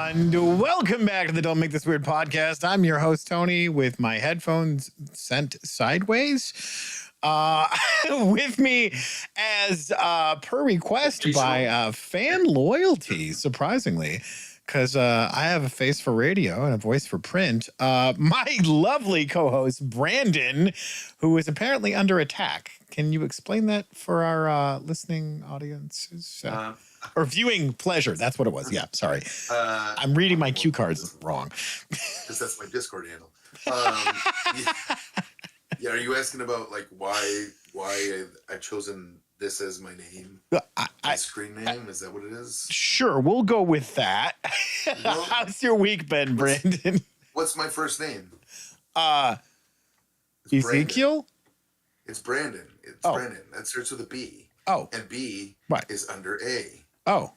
And welcome back to the Don't Make This Weird podcast. I'm your host, Tony, with my headphones sent sideways. With me, as per request by fan loyalty, surprisingly, because I have a face for radio and a voice for print, my lovely co-host, Brandon, who is apparently under attack. Can you explain that for our listening audiences? Or viewing pleasure. That's what it was. Yeah, sorry. I'm reading my cue cards wrong. Because that's my Discord handle. Yeah, are you asking about like why I've chosen this as my name? My screen name? Is that what it is? Sure, we'll go with that. Well, how's your week been, Brandon? What's my first name? Ezekiel? Brandon. It's Brandon. It's Brandon. That starts with a B. Oh. And B is under A. Oh.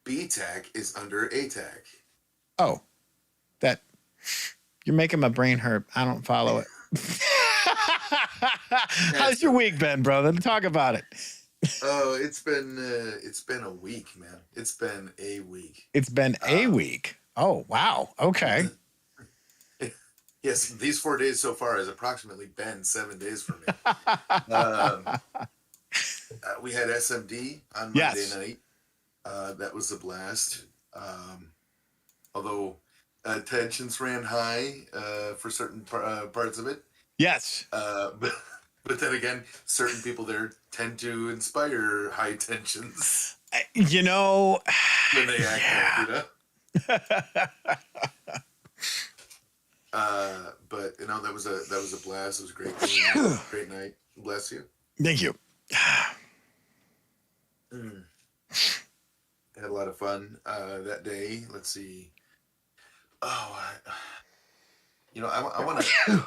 B-Tac is under A-Tac. Oh. That. You're making my brain hurt. I don't follow it. How's your week been, brother? Talk about it. Oh, it's been a week, man. It's been a week. It's been a week. Oh, wow. Okay. Yes, these 4 days so far has approximately been 7 days for me. We had SMD on Monday night. That was a blast. Although tensions ran high for certain parts of it. Yes. But then again, certain people there tend to inspire high tensions. You know, when they act, but you know that was a blast. It was a great game, great night. Bless you. Thank you. Had a lot of fun that day. Let's see. Oh, I want to.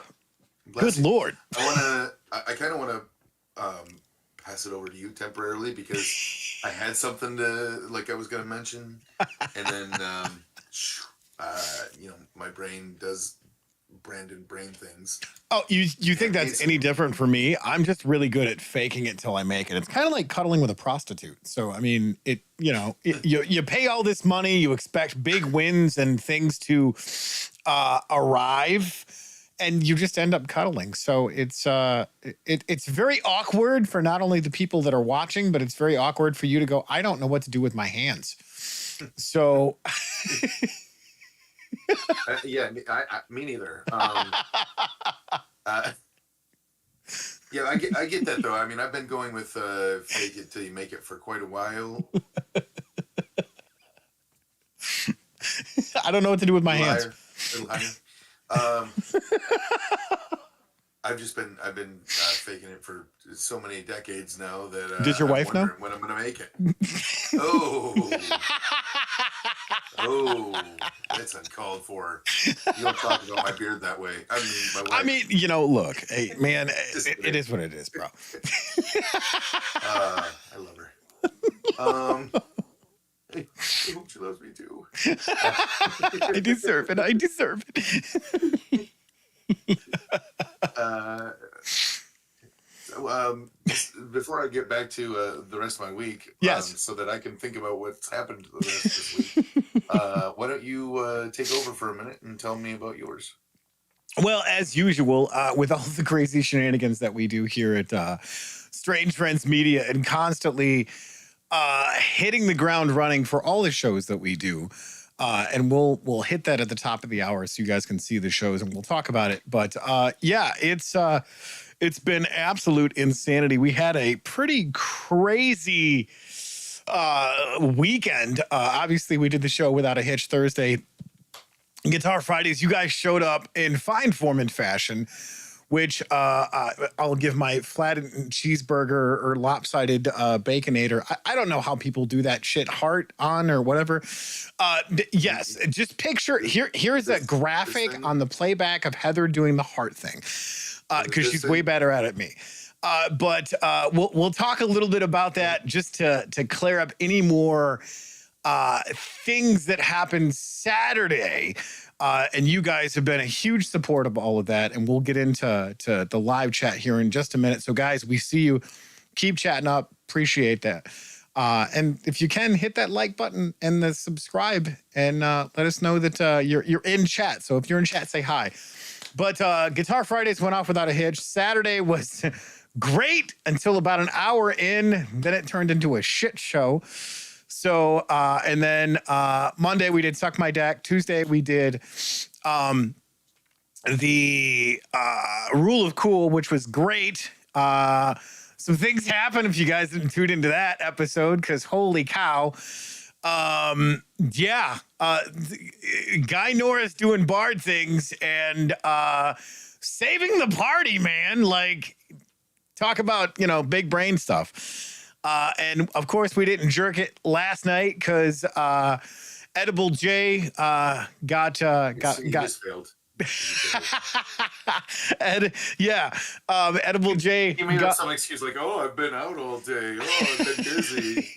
Good Lord. I kind of want to pass it over to you temporarily because I had something I was going to mention, and then my brain does Brandon brain things. Oh, you think that's any different for me? I'm just really good at faking it till I make it. It's kind of like cuddling with a prostitute. So, I mean, you pay all this money, you expect big wins and things to arrive, and you just end up cuddling. So it's very awkward for not only the people that are watching, but it's very awkward for you to go, I don't know what to do with my hands. So... yeah, me neither. Yeah, I get that though. I mean, I've been going with fake it till you make it for quite a while. I don't know what to do with my hands. Little higher. I've been faking it for so many decades now that. Does your wife know when I'm gonna make it? Oh, that's uncalled for. You don't talk about my beard that way. I mean, my wife. I mean, look, hey, man, it is what it is, bro. I love her. I hope she loves me too. I deserve it. Before I get back to the rest of my week, yes, so that I can think about what's happened to the rest of this week, why don't you take over for a minute and tell me about yours? Well, as usual, with all the crazy shenanigans that we do here at Strange Friends Media and constantly hitting the ground running for all the shows that we do. And we'll hit that at the top of the hour so you guys can see the shows and we'll talk about it. But yeah, it's been absolute insanity. We had a pretty crazy weekend. Obviously, we did the show without a hitch Thursday. Guitar Fridays, you guys showed up in fine form and fashion, which I'll give my flattened cheeseburger or lopsided Baconator. I don't know how people do that shit, heart on or whatever. Yes, just picture, here's a graphic on the playback of Heather doing the heart thing, because she's way better at it than me. But we'll talk a little bit about that just to clear up any more things that happened Saturday. And you guys have been a huge support of all of that. And we'll get into the live chat here in just a minute. So guys, we see you. Keep chatting up. Appreciate that. And if you can, hit that like button and the subscribe, and let us know that you're in chat. So if you're in chat, say hi. But Guitar Fridays went off without a hitch. Saturday was great until about an hour in. Then it turned into a shit show. So, and then Monday we did Suck My Deck. Tuesday we did the Rule of Cool, which was great. Some things happened if you guys didn't tune into that episode, because holy cow. Yeah. Guy Norris doing Bard things and saving the party, man. Like, talk about, big brain stuff. And of course we didn't jerk it last night because Edible J got failed. Edible J. He made up some excuse like, "Oh, I've been out all day. Oh, I've been busy.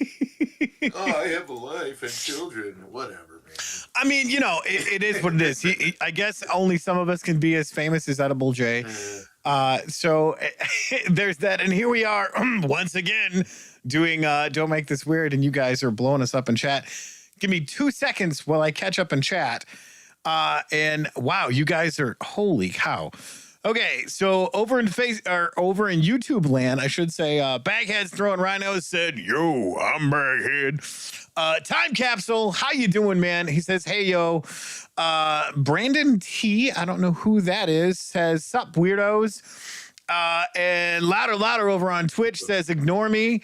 Oh, I have a life and children. Whatever, man." I mean, it is what it is. I guess only some of us can be as famous as Edible J. So there's that, and here we are once again doing Don't Make This Weird, and you guys are blowing us up in chat. Give me 2 seconds while I catch up in chat. And wow, you guys are, holy cow. Okay, so over in YouTube land, I should say, Baghead's Throwing Rhinos said, "Yo, I'm Baghead." Time Capsule, how you doing, man? He says, "Hey, yo." Brandon T, I don't know who that is, says, "Sup, weirdos." And Louder over on Twitch says, "Ignore me."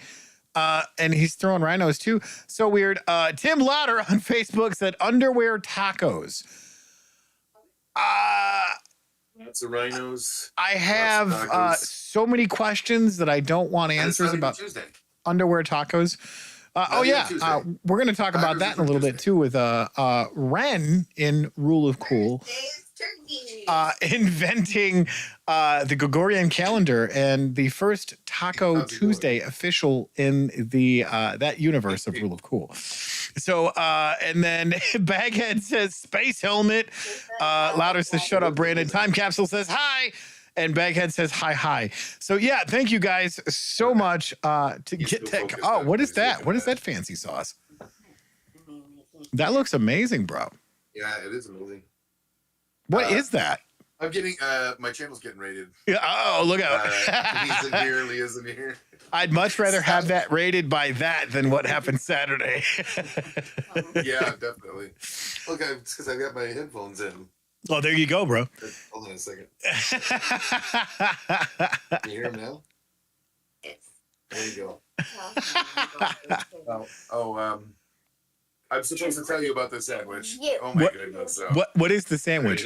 And he's throwing rhinos too. So weird. Tim Louder on Facebook said, "Underwear tacos." That's the rhinos. I have so many questions that I don't want answers about Tuesday. Underwear tacos. We're going to talk about that in a little bit too with Ren in Rule of Cool. Inventing the Gregorian calendar and the first Taco Tuesday official in the that universe of Rule of Cool. So and then Baghead says space helmet. Louder says shut up, Brandon. Time Capsule says hi. And Baghead says hi. So yeah, thank you guys so much to get that. Oh, what is that? What is that fancy sauce? That looks amazing, bro. Yeah, it is amazing. What is that? I'm getting my channel's getting rated. Yeah, oh, look out. He's in here, Leah's in here. I'd much rather have that rated by that than what happened Saturday. Yeah, definitely. Look, it's because I got my headphones in. Oh, there you go, bro. Hold on a second. Can you hear him now? There you go. I'm supposed to tell you about the sandwich. Oh my goodness. What is the sandwich?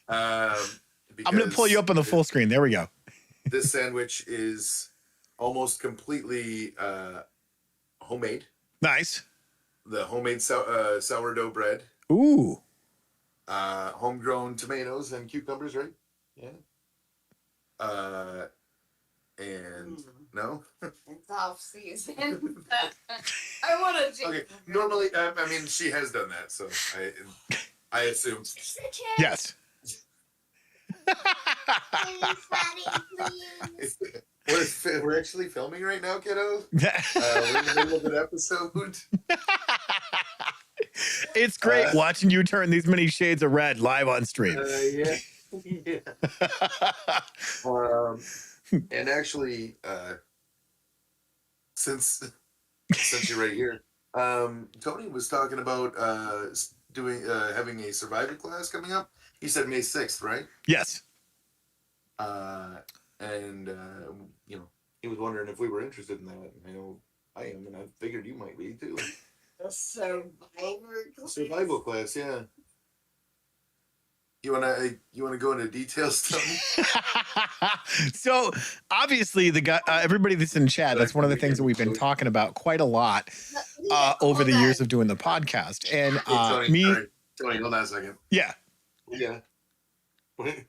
I'm going to pull you up on the full screen. There we go. This sandwich is almost completely homemade. Nice. The homemade sourdough bread. Ooh. Homegrown tomatoes and cucumbers, right? Yeah. And no. It's off season. I want to. Okay. Normally, I mean, she has done that, so I assume. Yes. We're actually filming right now, kiddo. We're in the middle of an episode. It's great watching you turn these many shades of red live on stream. Yeah. And actually, since you're right here, Tony was talking about having a survivor class coming up. He said May 6th, right? Yes. And he was wondering if we were interested in that. I know I am, and I figured you might be too. A survival class, yeah. You wanna go into details, Tony? So obviously the guy, everybody that's in chat, that's one of the things that we've been talking about quite a lot over the years of doing the podcast. And Tony, hold on a second. Yeah. Yeah. We're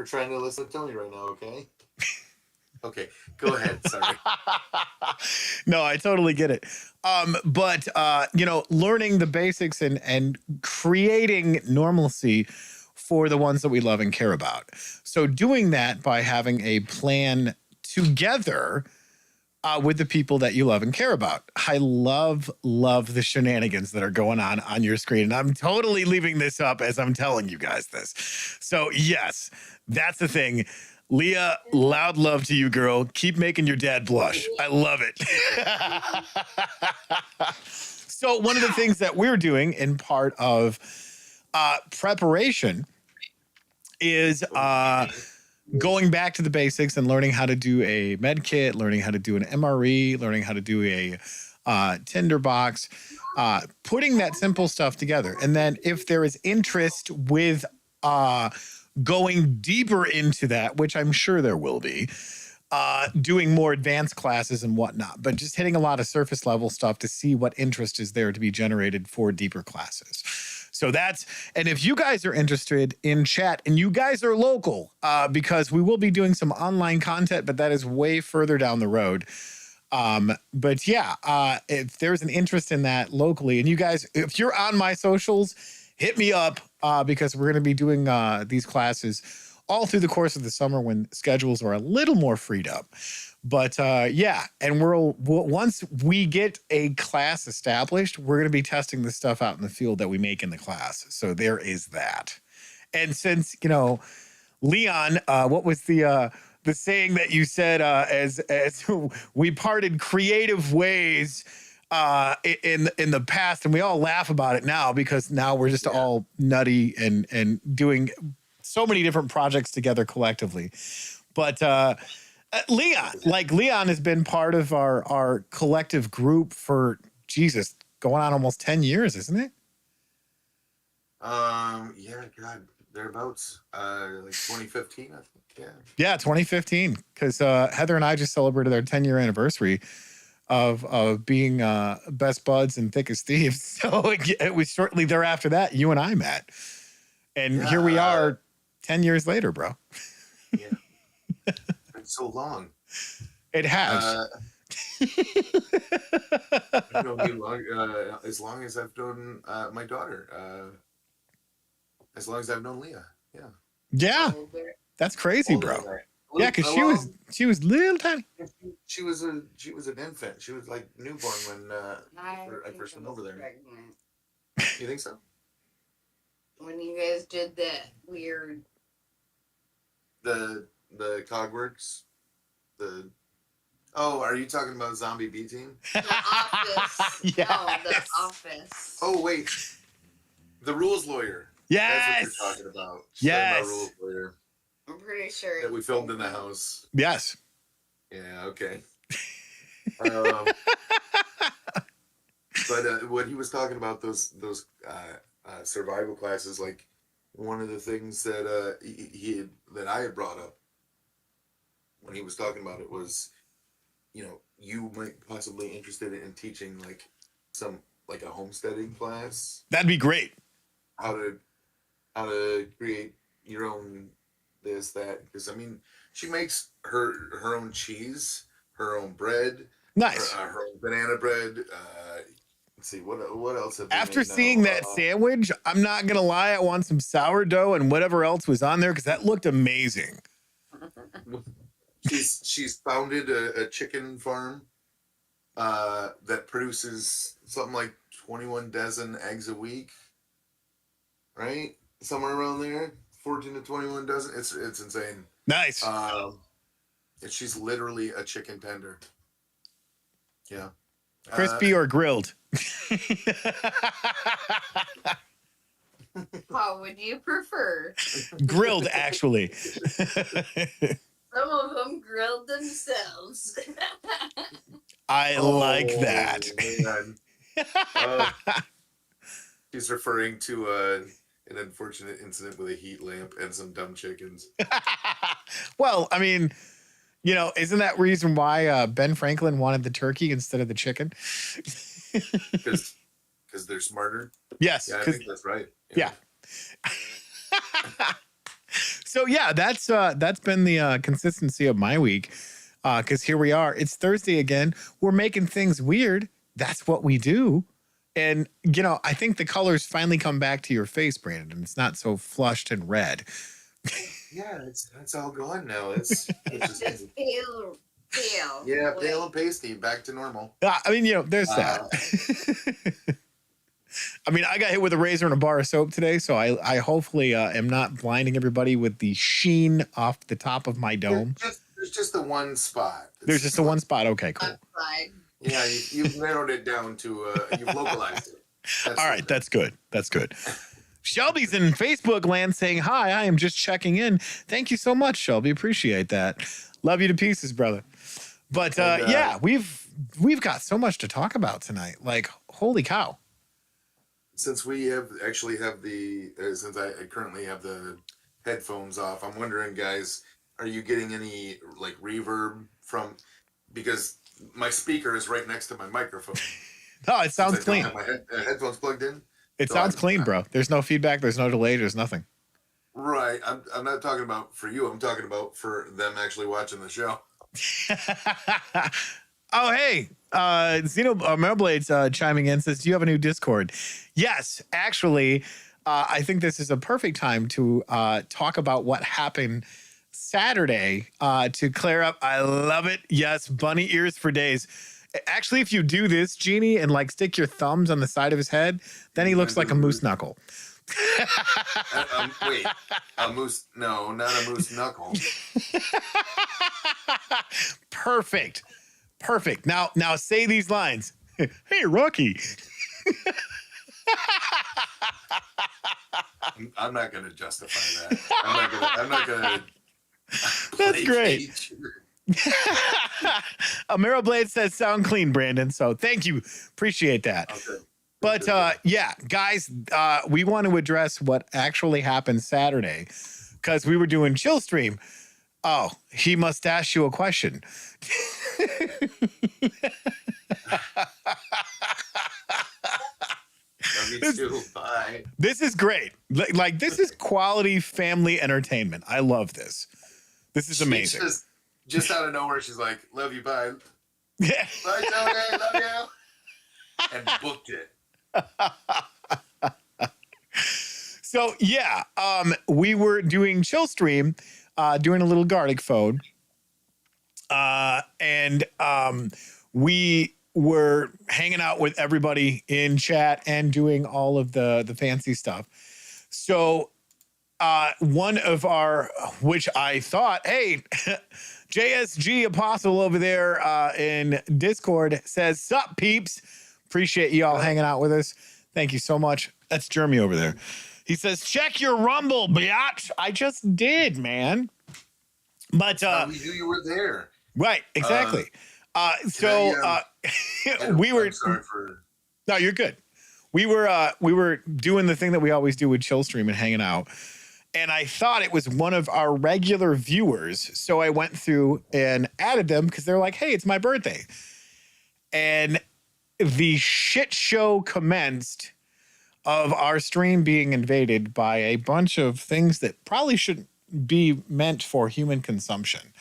trying to listen to Tony right now, okay? Okay, go ahead. Sorry. No, I totally get it. But learning the basics and creating normalcy for the ones that we love and care about. So doing that by having a plan together with the people that you love and care about. I love the shenanigans that are going on your screen. And I'm totally leaving this up as I'm telling you guys this. So yes, that's the thing. Leah, loud love to you, girl. Keep making your dad blush. I love it. So one of the things that we're doing in part of preparation is going back to the basics and learning how to do a med kit, learning how to do an MRE, learning how to do a tinderbox, putting that simple stuff together. And then if there is interest with going deeper into that, which I'm sure there will be, doing more advanced classes and whatnot, but just hitting a lot of surface level stuff to see what interest is there to be generated for deeper classes. So that's, and if you guys are interested in chat and you guys are local, because we will be doing some online content, but that is way further down the road. But yeah, if there's an interest in that locally and you guys, if you're on my socials, hit me up, because we're going to be doing these classes all through the course of the summer when schedules are a little more freed up. But yeah, and once we get a class established, we're going to be testing the stuff out in the field that we make in the class. So there is that. And since, you know, Leon, what was the saying that you said as we parted creative ways in the past, and we all laugh about it now because now we're just all nutty and doing so many different projects together collectively. But Leon has been part of our collective group for Jesus, going on almost 10 years, isn't it? Yeah, God, thereabouts. Like 2015, I think. Yeah, 2015. Because Heather and I just celebrated our 10-year anniversary of being best buds and thick as thieves. So it was shortly thereafter that you and I met. And here we are 10 years later, bro. Yeah. It's so long. It has. I've known you as long as I've known my daughter. As long as I've known Leah. Yeah. Yeah. That's crazy, bro. Yeah, because she was little tiny. She was an infant. She was like newborn when I first went over there. Pregnant. You think so? When you guys did that weird. The Cogworks. Are you talking about Zombie B Team? The Office. Yes. No, The Office. Oh wait, the Rules Lawyer. Yes. That's what you're talking about. Yes. Talking about Rules Lawyer. I'm pretty sure. That we filmed in the house. Yes. Yeah. Okay. But when he was talking about those survival classes, like one of the things that that I had brought up when he was talking about it was, you know, you might possibly interested in teaching like a homesteading class. That'd be great. How to create your own this, that, because I mean she makes her own cheese, her own bread, Nice. her own banana bread. Let's see what else. After seeing that sandwich, I'm not gonna lie, I want some sourdough and whatever else was on there because that looked amazing. She's founded a chicken farm that produces something like 21 dozen eggs a week, right? Somewhere around there, 14 to 21 dozen. It's insane. Nice. And she's literally a chicken tender. Yeah. Crispy or grilled? What would you prefer? Grilled, actually. Some of them grilled themselves. I like that. Man. She's referring to an unfortunate incident with a heat lamp and some dumb chickens. Well, I mean, you know, isn't that reason why Ben Franklin wanted the turkey instead of the chicken? Because they're smarter. Yes. Yeah, I think that's right. Yeah. So yeah, that's been the consistency of my week. Because here we are. It's Thursday again. We're making things weird. That's what we do. And, you know, I think the colors finally come back to your face, Brandon. It's not so flushed and red. Yeah, it's all gone now. It's Just Pale. Yeah, Boy. pale and pasty, back to normal. I mean, there's that. I mean, I got hit with a razor and a bar of soap today, so I hopefully am not blinding everybody with the sheen off the top of my dome. There's just the one spot. There's just the one spot. Okay, cool. Outside. Yeah, you've narrowed it down to you've localized it. All right, that's good. That's good. Shelby's in Facebook land saying, hi, I am just checking in. Thank you so much, Shelby. Appreciate that. Love you to pieces, brother. But yeah, we've got so much to talk about tonight. Like, holy cow. Since we actually have the since I currently have the headphones off, I'm wondering, guys, are you getting any like reverb from, because my speaker is right next to my microphone. No, it sounds clean. I don't have my headphones plugged in. It So sounds clean, bro. There's no feedback. There's no delay. There's nothing. Right. I'm not talking about for you. I'm talking about for them actually watching the show. Oh, hey, Xeno Melblades chiming in says, do you have a new Discord? Yes, actually, I think this is a perfect time to talk about what happened Saturday to clear up. I love it. Yes, bunny ears for days. Actually, if you do this, Genie, and like stick your thumbs on the side of his head, then he looks like a moose knuckle. Wait, a moose? No, not a moose knuckle. Perfect. Perfect. Now say these lines. Hey, Rocky. I'm not going to justify that. I'm not going to. That's great. Amaro Blade says sound clean, Brandon. So thank you. Appreciate that. Okay. But yeah, guys, we want to address what actually happened Saturday because we were doing chill stream. Oh, he must ask you a question. Love you too. Bye. This is great. Like this is quality family entertainment. I love this. This is amazing. Just out of nowhere, she's like, "Love you, bye." Yeah. Bye, Tony. Love you. And booked it. So yeah, we were doing chill stream, doing a little garlic phone, and we were hanging out with everybody in chat and doing all of the fancy stuff. So one of our, which I thought, hey, JSG Apostle over there in Discord says, sup peeps. Appreciate you all hanging out with us. Thank you so much. That's Jeremy over there. He says, check your Rumble, biatch. I just did, man. But we knew you were there. right, exactly. We were. I'm sorry for. No, you're good. We were doing the thing that we always do with chill stream and hanging out. And I thought it was one of our regular viewers. So I went through and added them because they're like, hey, it's my birthday. And the shit show commenced of our stream being invaded by a bunch of things that probably shouldn't be meant for human consumption.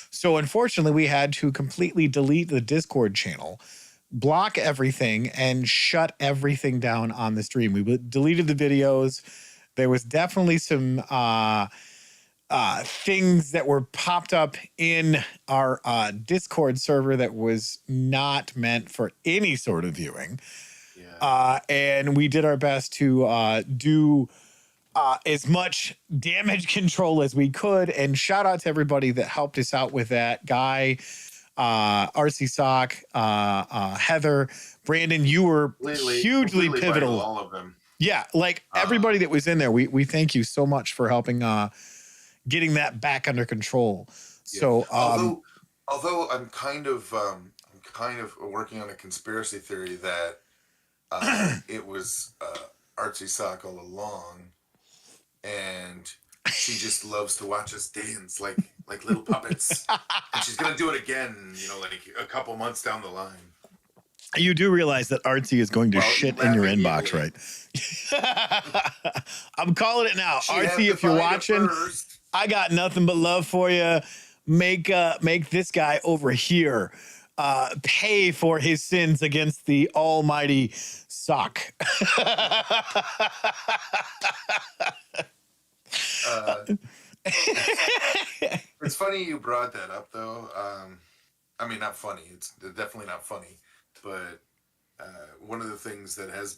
So unfortunately, we had to completely delete the Discord channel, block everything, and shut everything down on the stream. We deleted the videos. There was definitely some things that were popped up in our Discord server that was not meant for any sort of viewing. Yeah. And we did our best to do as much damage control as we could. And shout out to everybody that helped us out with that. Guy, RC Sock, Heather, Brandon, you were hugely pivotal. All of them. Yeah, like everybody that was in there, we thank you so much for helping getting that back under control. Yeah. So although I'm kind of working on a conspiracy theory that it was Artsy Sock all along, and she just loves to watch us dance like little puppets, and she's gonna do it again, like a couple months down the line. You do realize that Artsy is going to shit in your inbox, right? I'm calling it now. Artsy, if you're watching, I got nothing but love for you. Make this guy over here pay for his sins against the almighty Sock. It's funny you brought that up, though. I mean, not funny. It's definitely not funny, but one of the things that has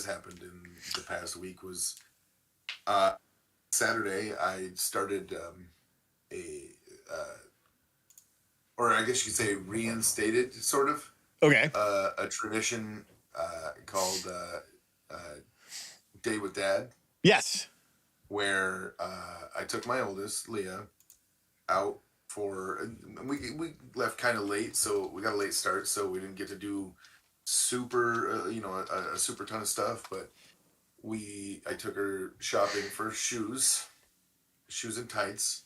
happened in the past week was uh, Saturday. I started a or I guess you could say reinstated, sort of Okay. a tradition called Day with Dad, Yes. where I took my oldest Leah out for we left kind of late, so we got a late start, so we didn't get to do super a super ton of stuff, but I took her shopping for shoes and tights,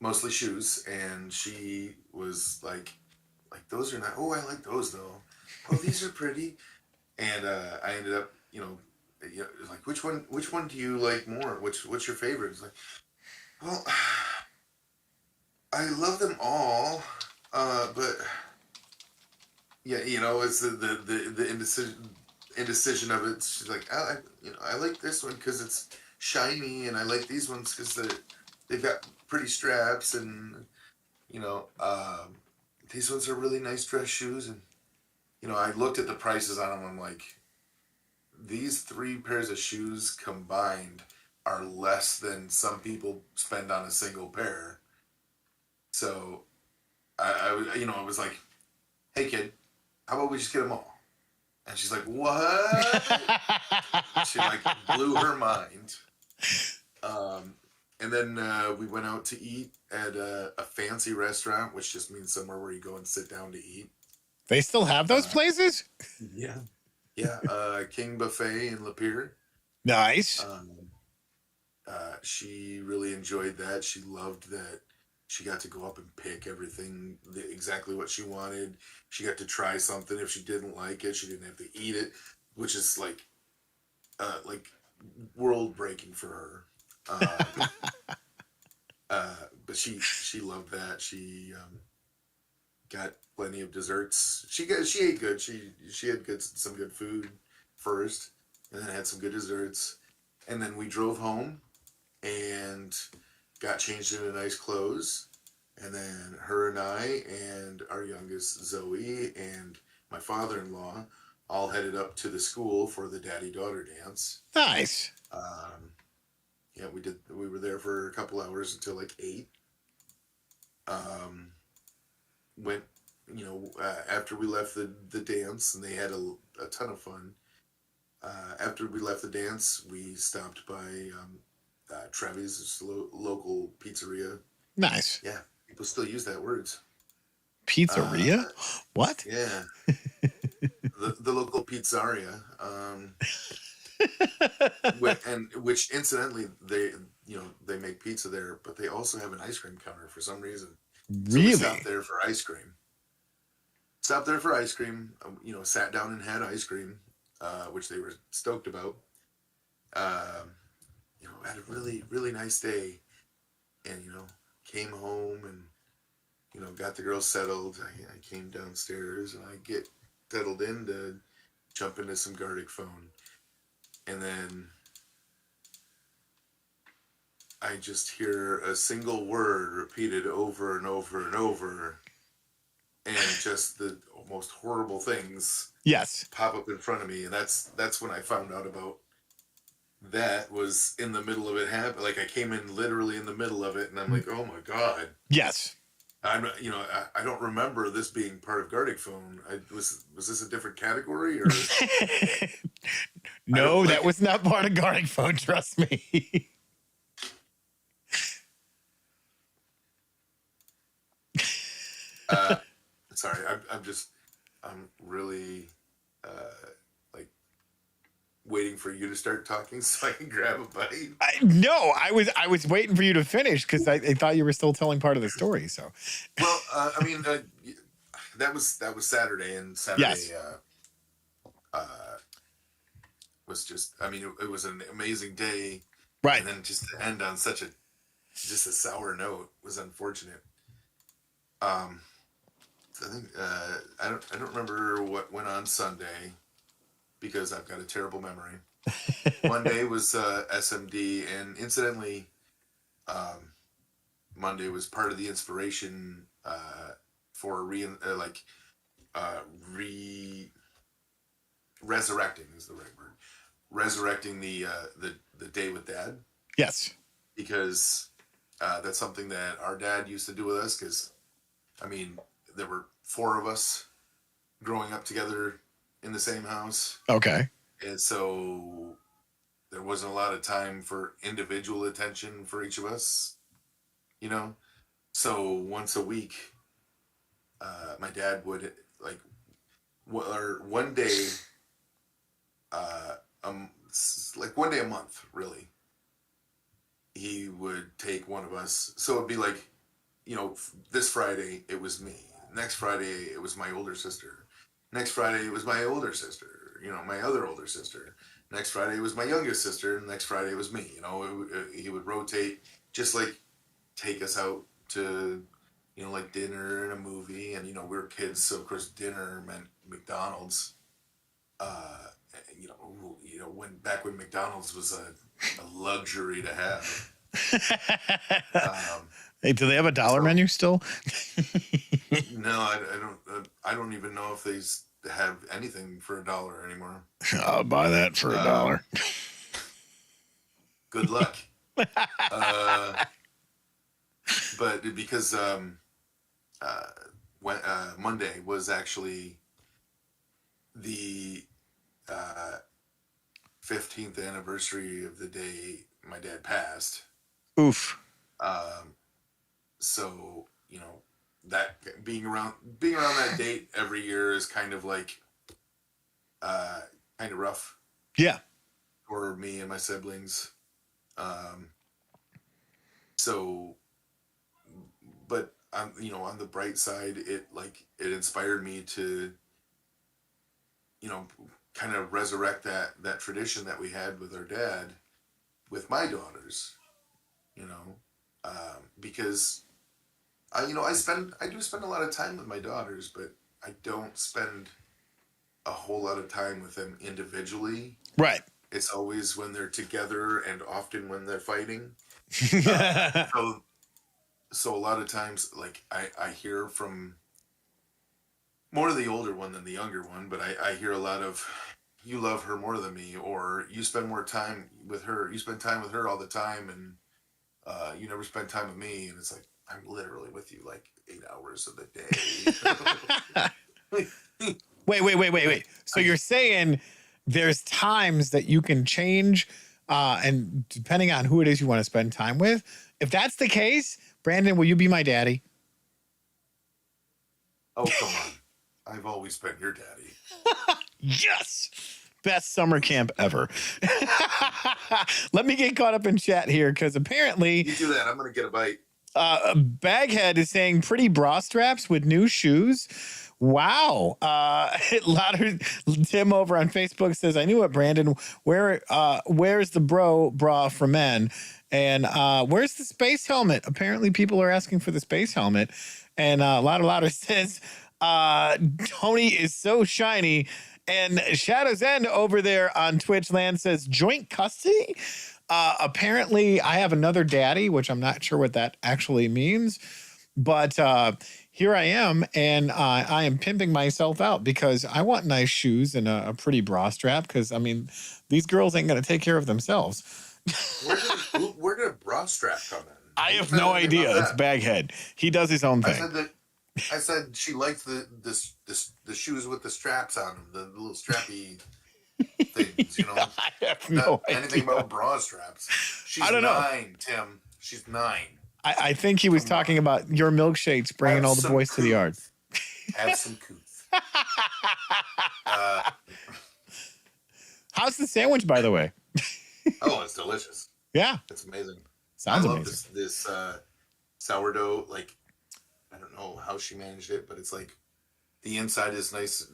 mostly shoes, and she was like those are not, oh, I like those though, oh, these are pretty. And I ended up like, which one do you like more, what's your favorite? It's like, well, I love them all, but yeah, it's the indecision of it. She's like, I like this one because it's shiny, and I like these ones because they've got pretty straps, and these ones are really nice dress shoes. And I looked at the prices on them. I'm like, these three pairs of shoes combined are less than some people spend on a single pair. So I was like, hey kid, how about we just get them all? And she's like, what? She like blew her mind. And then we went out to eat at a fancy restaurant, which just means somewhere where you go and sit down to eat. They still have those places? Yeah. Yeah. King Buffet in Lapeer. Nice. She really enjoyed that. She loved that she got to go up and pick everything exactly what she wanted. She got to try something. If she didn't like it, she didn't have to eat it, which is like world breaking for her. But she loved that. She got plenty of desserts. She ate good. She had some good food first, and then had some good desserts, and then we drove home and got changed into nice clothes, and then her and I and our youngest Zoe and my father-in-law all headed up to the school for the daddy-daughter dance. Nice. Yeah, we were there for a couple hours until like 8. Went, after we left the dance, and they had a ton of fun. After we left the dance, we stopped by Trevi's, it's a local pizzeria. Nice. Yeah, people still use that words. Pizzeria? What? Yeah, the local pizzeria. Which incidentally, they make pizza there, but they also have an ice cream counter for some reason. So Really? we stopped there for ice cream. Sat down and had ice cream, which they were stoked about. Had a really, really nice day, and came home and got the girls settled. I came downstairs and I get settled in to jump into some Gartic Phone, and then I just hear a single word repeated over and over and over, and just the most horrible things Yes. pop up in front of me. And that's when I found out about that. Was in the middle of it happen. Like, I came in literally in the middle of it, and I'm like, oh my God. Yes. I don't remember this being part of Gartic Phone. Was this a different category, or? No, that was not part of Gartic Phone, trust me. Sorry, I'm really like waiting for you to start talking so I can grab a bite. No, I was waiting for you to finish because I thought you were still telling part of the story. So, Well, that was Saturday, and Saturday yes. Was just, it was an amazing day, Right. and then just to end on such a sour note was unfortunate. I think I don't remember what went on Sunday because I've got a terrible memory. Monday was SMD, and incidentally, Monday was part of the inspiration for resurrecting is the right word. Resurrecting the day with Dad, Yes. because that's something that our dad used to do with us. Because I mean, there were 4 of us growing up together in the same house, Okay. and so there wasn't a lot of time for individual attention for each of us, you know. So once a week, my dad would or one day, like one day a month, really. He would take one of us. So it'd be like, this Friday it was me. Next Friday it was my older sister. Next Friday it was my older sister. My other older sister. Next Friday it was my youngest sister. Next Friday it was me. He would rotate, just like take us out to, like dinner and a movie. And we were kids, so of course dinner meant McDonald's. When McDonald's was a luxury to have. Hey, do they have a dollar menu still? No, I don't even know if they have anything for $1 anymore. I'll buy that for $1. Good luck. But because Monday was actually the 15th anniversary of the day my dad passed. Oof. So that being around that date every year is kind of like kind of rough. Yeah. For me and my siblings. So, but on the bright side, it inspired me to kind of resurrect that tradition that we had with our dad with my daughters, because I do spend a lot of time with my daughters, but I don't spend a whole lot of time with them individually. Right. It's always when they're together and often when they're fighting. So a lot of times, I hear from more the older one than the younger one, but I hear a lot of, you love her more than me, or you spend more time with her. You spend time with her all the time, and you never spend time with me. And it's like, I'm literally with you 8 hours of the day. Wait. So you're saying there's times that you can change, and depending on who it is you want to spend time with. If that's the case, Brandon, will you be my daddy? Oh, come on. I've always been your daddy. Yes. Best summer camp ever. Let me get caught up in chat here, because apparently You do that, I'm going to get a bite. Baghead is saying pretty bra straps with new shoes. Wow. Louder Tim over on Facebook says, I knew it, Brandon. Where's the bra for men? And where's the space helmet? Apparently people are asking for the space helmet. And Louder says, Tony is so shiny. And Shadow's End over there on Twitch land says joint custody. Apparently I have another daddy, which I'm not sure what that actually means. But here I am, and I am pimping myself out because I want nice shoes and a pretty bra strap, because, I mean, these girls ain't going to take care of themselves. Where did a bra strap come in? I have no idea. It's Baghead. He does his own thing. I said she likes the shoes with the straps on them, the little strappy things, I have no idea. Anything about bra straps. She's I don't know. 9, Tim. She's 9. I think he was talking about your milkshakes bringing all the boys to the yard. Have some couth. How's the sandwich, by the way? Oh, it's delicious. Yeah. It's amazing. Sounds I love amazing. this sourdough. I don't know how she managed it, but it's the inside is nice,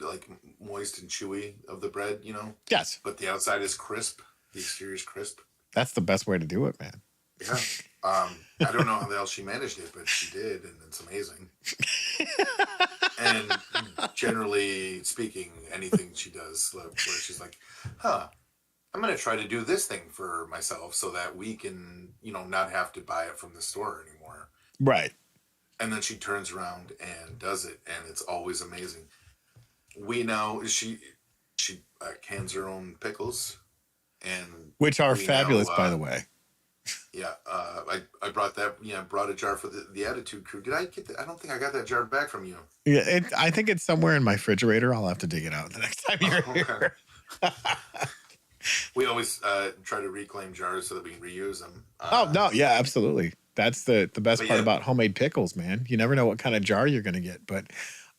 moist and chewy of the bread, Yes. But the outside is crisp. The exterior is crisp. That's the best way to do it, man. Yeah. I don't know how the hell she managed it, but she did, and it's amazing. And generally speaking, anything she does, where she's like, I'm going to try to do this thing for myself so that we can, not have to buy it from the store anymore. Right. and then she turns around and does it, and it's always amazing. We now she cans her own pickles, and Which are we now, fabulous, by the way. yeah, I brought that. Yeah, brought a jar for the Attitude Crew. Did I get that? I don't think I got that jar back from you. Yeah, I think it's somewhere in my refrigerator. I'll have to dig it out the next time you're here. We always try to reclaim jars so that we can reuse them. Oh no, yeah, absolutely. That's the best part yeah. about homemade pickles, man. You never know what kind of jar you're going to get, but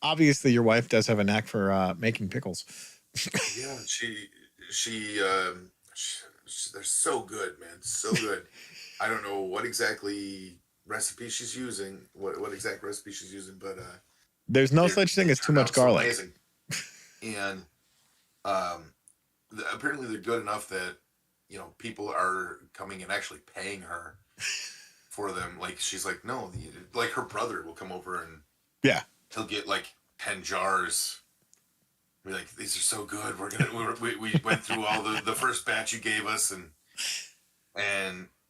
obviously your wife does have a knack for making pickles. Yeah, they're so good, man, so good. I don't know what exactly recipe she's using, what exact recipe she's using, but there's no such thing as too much garlic. Amazing. And apparently they're good enough that people are coming and actually paying her for them. Like she's like, no, like her brother will come over and yeah, he'll get like 10 jars. We're like, these are so good. We went through all the first batch you gave us, and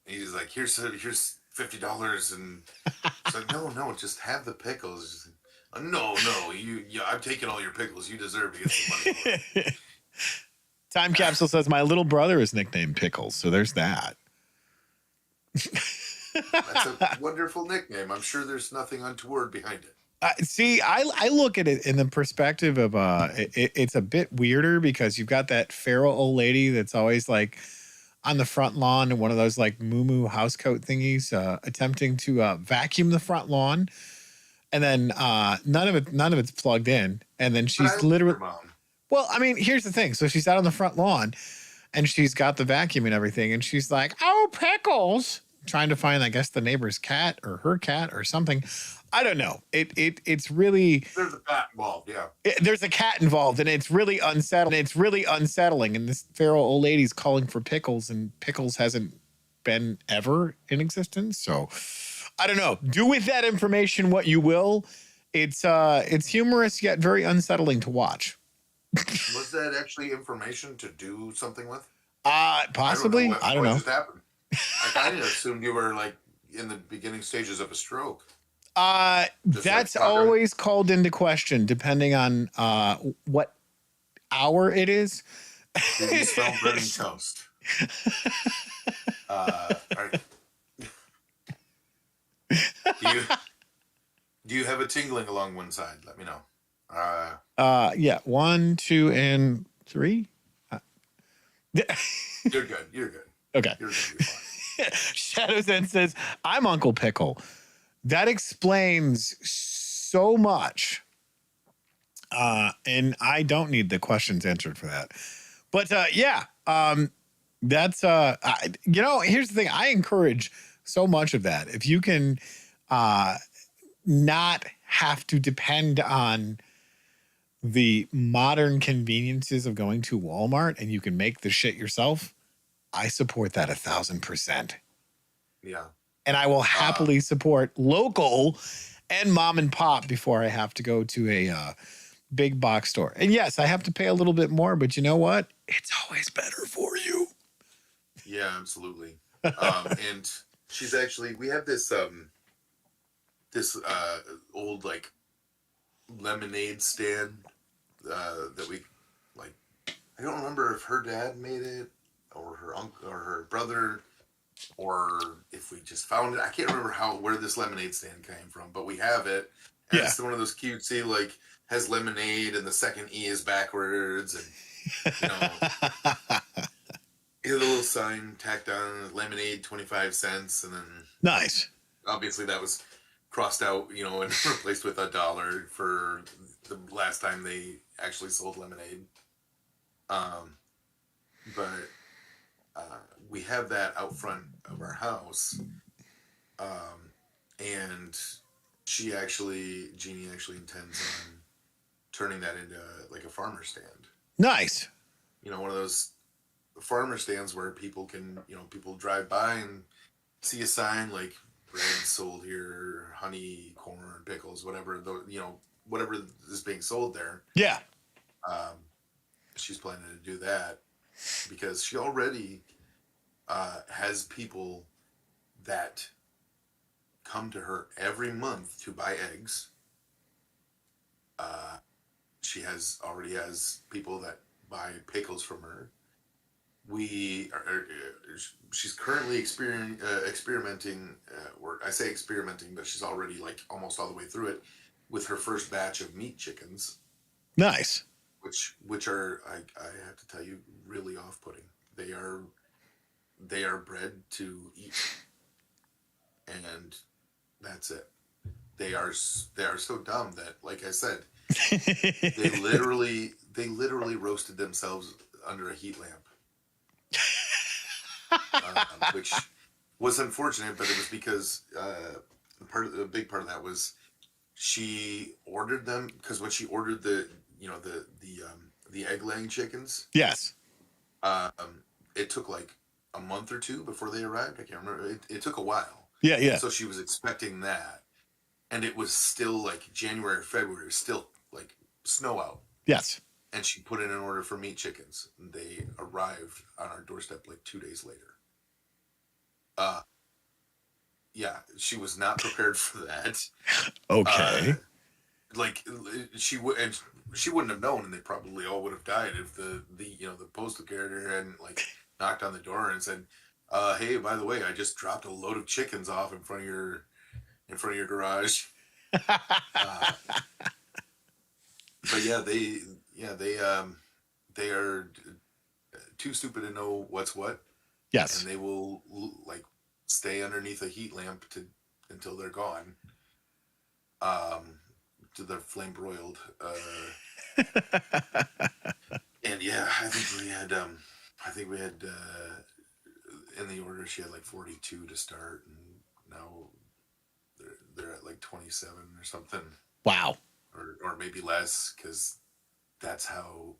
he's like, here's $50, and it's like, no, just have the pickles. No, I'm taking all your pickles. You deserve to get some money for it. Time Capsule says my little brother is nicknamed Pickles, so there's that. That's a wonderful nickname. I'm sure there's nothing untoward behind it. See, I look at it in the perspective of it's a bit weirder because you've got that feral old lady that's always like on the front lawn in one of those like moo housecoat thingies, attempting to vacuum the front lawn, and then none of it's plugged in, and then she's literally. Well, I mean, here's the thing. So she's out on the front lawn, and she's got the vacuum and everything, and she's like, "Oh, Pickles," trying to find, I guess, the neighbor's cat or her cat or something. I don't know. It's really there's a cat involved. Yeah, there's a cat involved, and it's really unsettling. And this feral old lady's calling for Pickles, and Pickles hasn't been ever in existence. So I don't know. Do with that information what you will. It's humorous yet very unsettling to watch. Was that actually information to do something with? Possibly. I don't know. What just happened? I kind of assumed you were like in the beginning stages of a stroke. That's always called into question depending on what hour it is. Did you smell bread and toast? Right. Do you have a tingling along one side? Let me know. Yeah, 1, 2, and 3. You're good. Okay. You're gonna be fine. Shadows End says, "I'm Uncle Pickle." That explains so much. And I don't need the questions answered for that. But yeah, that's here's the thing. I encourage so much of that. If you can not have to depend on the modern conveniences of going to Walmart and you can make the shit yourself, I support that 1,000%. Yeah. And I will happily support local and mom and pop before I have to go to a big box store. And yes, I have to pay a little bit more, but you know what? It's always better for you. Yeah, absolutely. And she's actually, we have this old like lemonade stand that we like. I don't remember if her dad made it or her uncle or her brother, or if we just found it. I can't remember where this lemonade stand came from, but we have it. And it's one of those cutesy, like, has lemonade and the second E is backwards, and a little sign tacked on, lemonade 25 cents, and then nice. Obviously that was crossed out, and replaced with $1 for the last time they actually sold lemonade. But we have that out front of our house, and Jeannie actually intends on turning that into like a farmer stand. Nice. One of those farmer stands where people can, people drive by and see a sign like bread sold here, honey, corn, pickles, whatever, whatever is being sold there. Yeah. She's planning to do that because she already has people that come to her every month to buy eggs. She already has people that buy pickles from her. She's currently experimenting. I say experimenting, but she's already like almost all the way through it with her first batch of meat chickens. Nice. Which are I have to tell you really off-putting. They are bred to eat, and that's it. They are so dumb that, like I said, they literally roasted themselves under a heat lamp, which was unfortunate. But it was because the big part of that was she ordered them, because when she ordered the egg laying chickens, Yes. it took like a month or two before they arrived. I can't remember. It took a while. Yeah, yeah. So she was expecting that, and it was still like January or February. It was still like snow out. Yes. And she put in an order for meat chickens. And they arrived on our doorstep like 2 days later. Yeah, she was not prepared for that. Okay. Like she wouldn't have known, and they probably all would have died if the postal carrier hadn't like knocked on the door and said, "Hey, by the way, I just dropped a load of chickens off in front of your garage." But yeah, they are too stupid to know what's what. Yes. And they will like stay underneath a heat lamp until they're gone. To their flame broiled. And yeah, I think we had in the order she had like 42 to start, and now they're at like 27 or something. Wow. Or maybe less, because that's how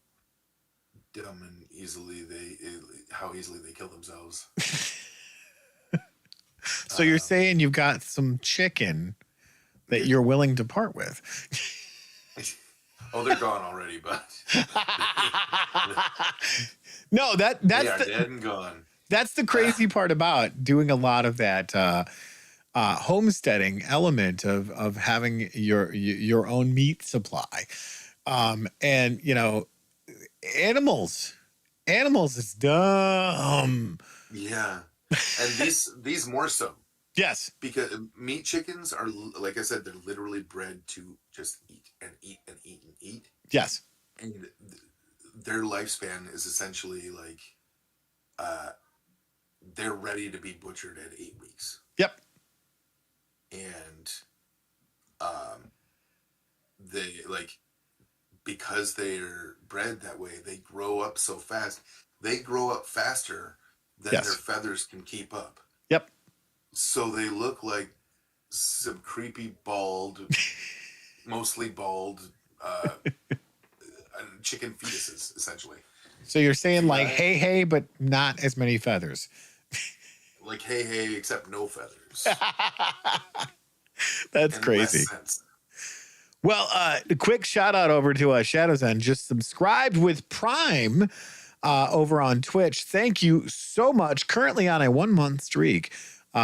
dumb and easily they kill themselves. So you're saying you've got some chicken that you're willing to part with? Oh, they're gone already, but no, that's they are dead and gone. That's the crazy part about doing a lot of that homesteading element of having your own meat supply, and animals is dumb. Yeah, and these more so. Yes, because meat chickens are, like I said, they're literally bred to just eat and eat and eat and eat. Yes, and their lifespan is essentially like, they're ready to be butchered at 8 weeks. Yep. And they because they're bred that way, they grow up so fast. They grow up faster than their feathers can keep up. Yep. So they look like some creepy bald, mostly bald, chicken fetuses, essentially. So you're saying like hey, but not as many feathers. Like hey, except no feathers. That's and crazy. Less sense. Well, a quick shout out over to Shadows End. Just subscribed with Prime over on Twitch. Thank you so much. Currently on a 1-month streak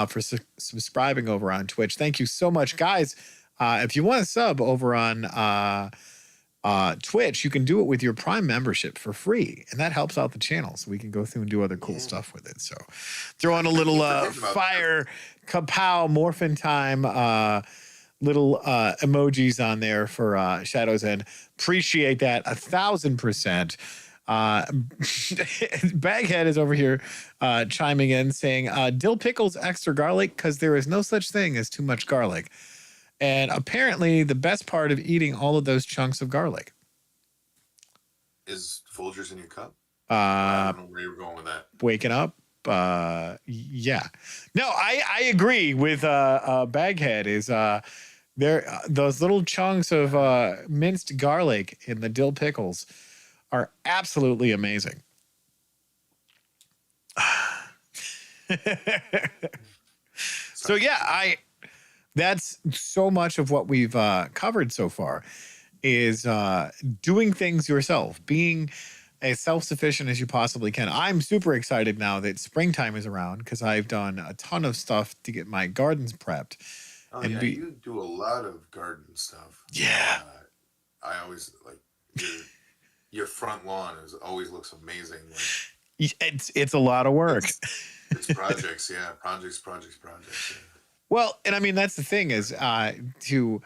for subscribing over on Twitch. Thank you so much, guys. If you want to sub over on Twitch, you can do it with your Prime membership for free, and that helps out the channel, so we can go through and do other cool stuff with it. So, throw on a little fire, kapow, morphin time, little emojis on there for Shadows End. Appreciate that 1,000%. Baghead is over here chiming in saying dill pickles extra garlic because there is no such thing as too much garlic. And apparently the best part of eating all of those chunks of garlic is Folgers in your cup. I don't know where you were going with that. Waking up. Yeah. No, I agree with Baghead is there those little chunks of minced garlic in the dill pickles are absolutely amazing. So yeah, that's so much of what we've covered so far is doing things yourself, being as self-sufficient as you possibly can. I'm super excited now that springtime is around because I've done a ton of stuff to get my gardens prepped. Oh and yeah, be, you do a lot of garden stuff. yeah, I always like your front lawn is always looks amazing. Like it's a lot of work. it's projects, yeah, projects. Yeah. Well, and I mean, that's the thing is to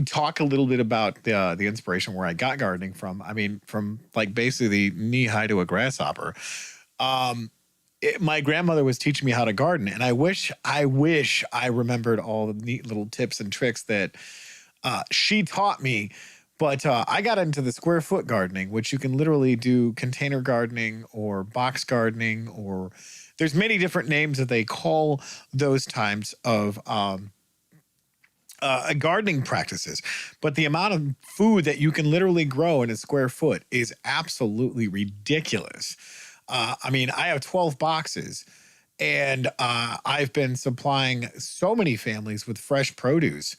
talk a little bit about the inspiration where I got gardening from. I mean, from like basically knee high to a grasshopper. My grandmother was teaching me how to garden, and I wish I remembered all the neat little tips and tricks that she taught me. But I got into the square foot gardening, which you can literally do container gardening or box gardening, or there's many different names that they call those times of gardening practices. But the amount of food that you can literally grow in a square foot is absolutely ridiculous. I mean, I have 12 boxes and I've been supplying so many families with fresh produce.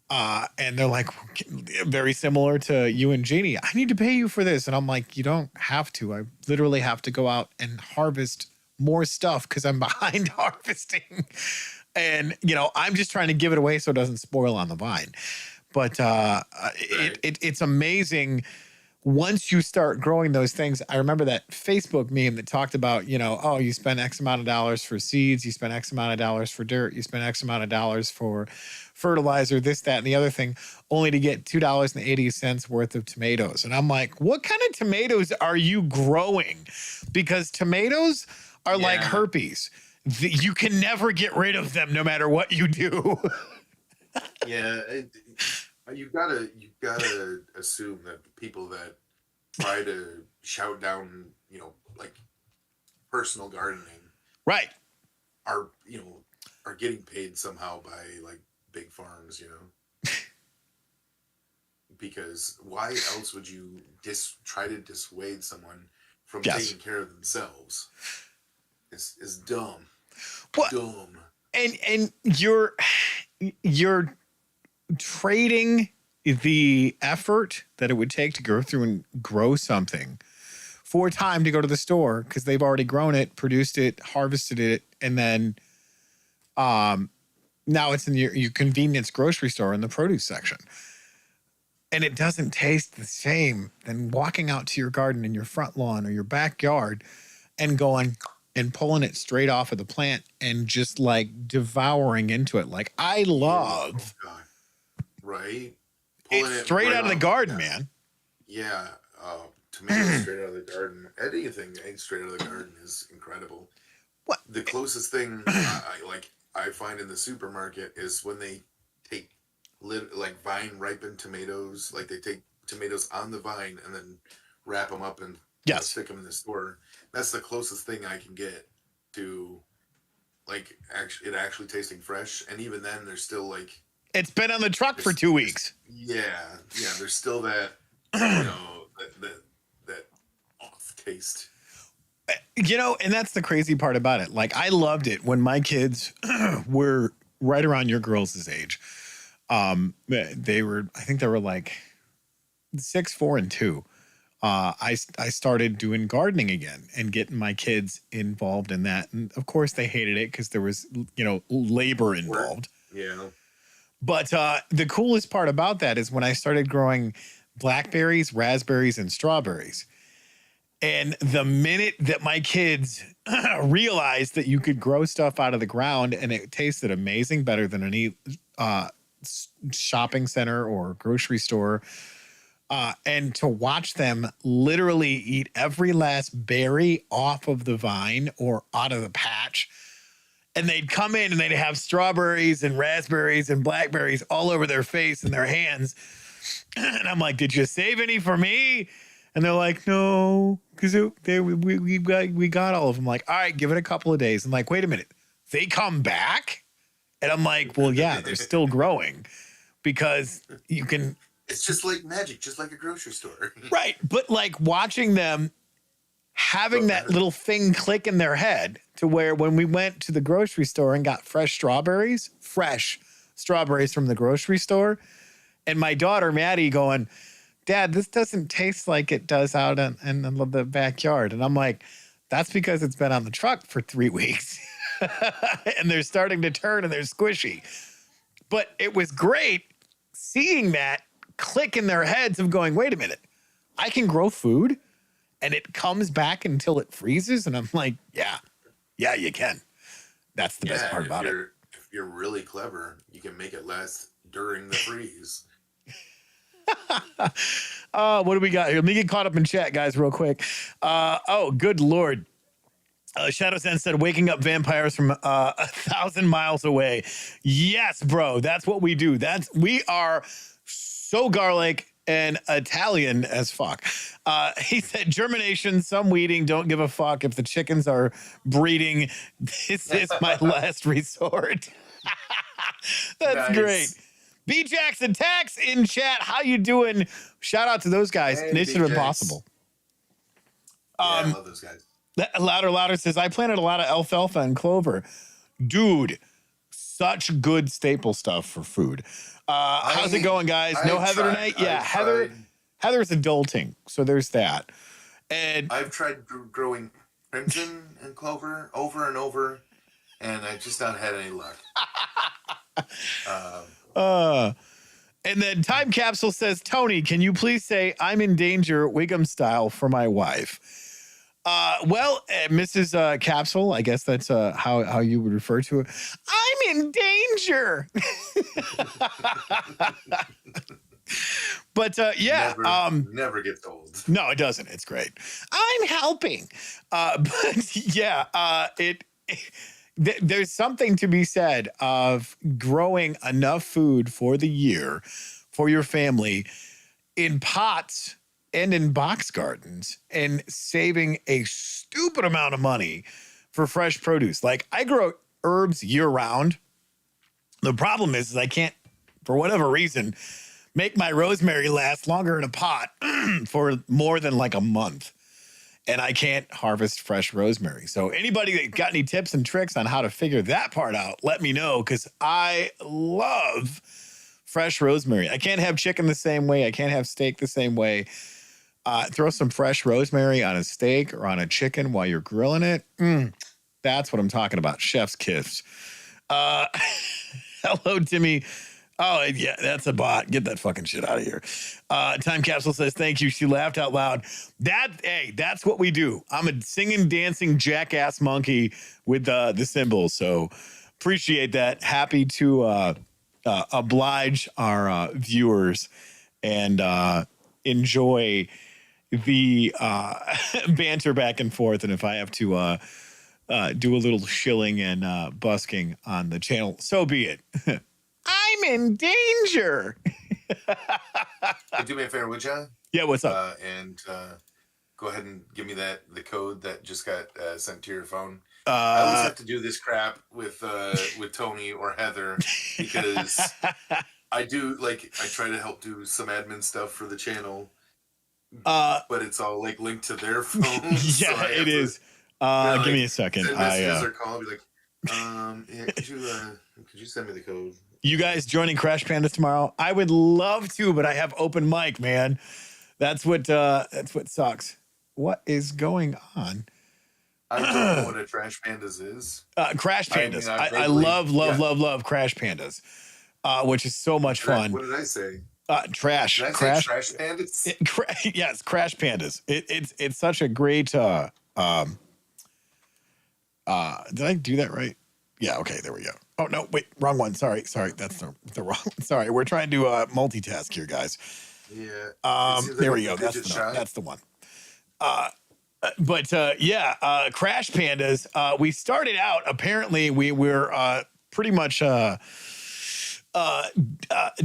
And they're like, very similar to you and Jeannie. I need to pay you for this. And I'm like, you don't have to. I literally have to go out and harvest more stuff because I'm behind harvesting. And, I'm just trying to give it away so it doesn't spoil on the vine. But it's amazing once you start growing those things. I remember that Facebook meme that talked about, oh, you spend X amount of dollars for seeds, you spend X amount of dollars for dirt, you spend X amount of dollars for fertilizer, this, that, and the other thing, only to get $2.80 worth of tomatoes. And I'm like, what kind of tomatoes are you growing? Because tomatoes are like herpes. You can never get rid of them no matter what you do. Yeah, you gotta assume that people that try to shout down, like personal gardening, right, are getting paid somehow by like big farms, because why else would you try to dissuade someone from taking care of themselves? It's dumb. What? Dumb. And you're trading the effort that it would take to go through and grow something for time to go to the store because they've already grown it, produced it, harvested it, and then now it's in your convenience grocery store in the produce section. And it doesn't taste the same than walking out to your garden in your front lawn or your backyard and going and pulling it straight off of the plant and just like devouring into it. Like I love, right? It's straight out of the garden, man. Yeah, tomatoes straight out of the garden. Anything straight out of the garden is incredible. What the closest thing I find in the supermarket is when they take like vine ripened tomatoes, like they take tomatoes on the vine and then wrap them up and stick them in the store. That's the closest thing I can get to like actually tasting fresh. And even then, there's still like it's been on the truck for 2 weeks. Yeah. There's still that that off taste. And that's the crazy part about it. Like I loved it when my kids were right around your girls' age. I think they were like 6, 4, and 2. I started doing gardening again and getting my kids involved in that. And of course they hated it because there was, labor involved. Yeah. But the coolest part about that is when I started growing blackberries, raspberries, and strawberries. And the minute that my kids realized that you could grow stuff out of the ground and it tasted amazing, better than any shopping center or grocery store, and to watch them literally eat every last berry off of the vine or out of the patch. And they'd come in and they'd have strawberries and raspberries and blackberries all over their face and their hands. And I'm like, did you save any for me? And they're like, no, because we got all of them. Like, all right, give it a couple of days. I'm like, wait a minute, they come back? And I'm like, well, yeah, they're still growing because you can. It's just like magic, just like a grocery store. Right. But like watching them having that little thing click in their head to where when we went to the grocery store and got fresh strawberries from the grocery store, and my daughter, Maddie, going, Dad, this doesn't taste like it does out in the backyard. And I'm like, that's because it's been on the truck for 3 weeks. And they're starting to turn and they're squishy. But it was great seeing that click in their heads of going, wait a minute, I can grow food and it comes back until it freezes. And I'm like, yeah, you can. That's the best part about it. If you're really clever, you can make it last during the freeze. What do we got here? Let me get caught up in chat, guys, real quick. Good Lord. Shadow Sense said, waking up vampires from 1,000 miles away. Yes, bro. That's what we do. We are so garlic and Italian as fuck. He said, germination, some weeding, don't give a fuck if the chickens are breeding. This is my last resort. That's Nice. Great. B Jackson Tax in chat. How you doing? Shout out to those guys. Hey, Nation B-Jax. Impossible. I love those guys. Louder says, I planted a lot of alfalfa and clover. Dude, such good staple stuff for food. How's it going, guys? No Heather tonight? Yeah, Heather's adulting, so there's that. And I've tried growing crimson and clover over and over, and I just not had any luck. And then Time Capsule says, Tony, can you please say I'm in danger Wiggum style for my wife? Mrs. Capsule, I guess that's how you would refer to it. I'm in danger. But Never gets old. No, it doesn't. It's great. I'm helping. There's something to be said of growing enough food for the year for your family in pots and in box gardens and saving a stupid amount of money for fresh produce. Like, I grow herbs year round. The problem is I can't, for whatever reason, make my rosemary last longer in a pot for more than like a month. And I can't harvest fresh rosemary. So anybody that got any tips and tricks on how to figure that part out, let me know, because I love fresh rosemary. I can't have chicken the same way. I can't have steak the same way. Throw some fresh rosemary on a steak or on a chicken while you're grilling it. That's what I'm talking about. Chef's kiss. Hello, Timmy. Oh, yeah, that's a bot. Get that fucking shit out of here. Time Capsule says, thank you. She laughed out loud. That's what we do. I'm a singing, dancing jackass monkey with the cymbals. So appreciate that. Happy to oblige our viewers and enjoy the banter back and forth. And if I have to do a little shilling and busking on the channel, so be it. I'm in danger. Hey, do me a favor, would you? Yeah, what's up? And go ahead and give me the code that just got sent to your phone. I always have to do this crap with Tony or Heather because I try to help do some admin stuff for the channel, but it's all like linked to their phone. Yeah, so it is. Give me a second. Messages or call, I'll be like, yeah, could you send me the code? You guys joining Crash Pandas tomorrow? I would love to, but I have open mic, man. That's what sucks. What is going on? I don't know what a Trash Pandas is. Crash Pandas. I love Crash Pandas, which is so much fun. What did I say? Trash. Did I say Trash Pandas? Yes, Crash Pandas. It's such a great. Did I do that right? Yeah. Okay. There we go. Oh no! Wait, wrong one. Sorry. That's the wrong. Sorry, we're trying to multitask here, guys. Yeah. There we go. That's the one. Crash Pandas. We started out. Apparently, we were pretty much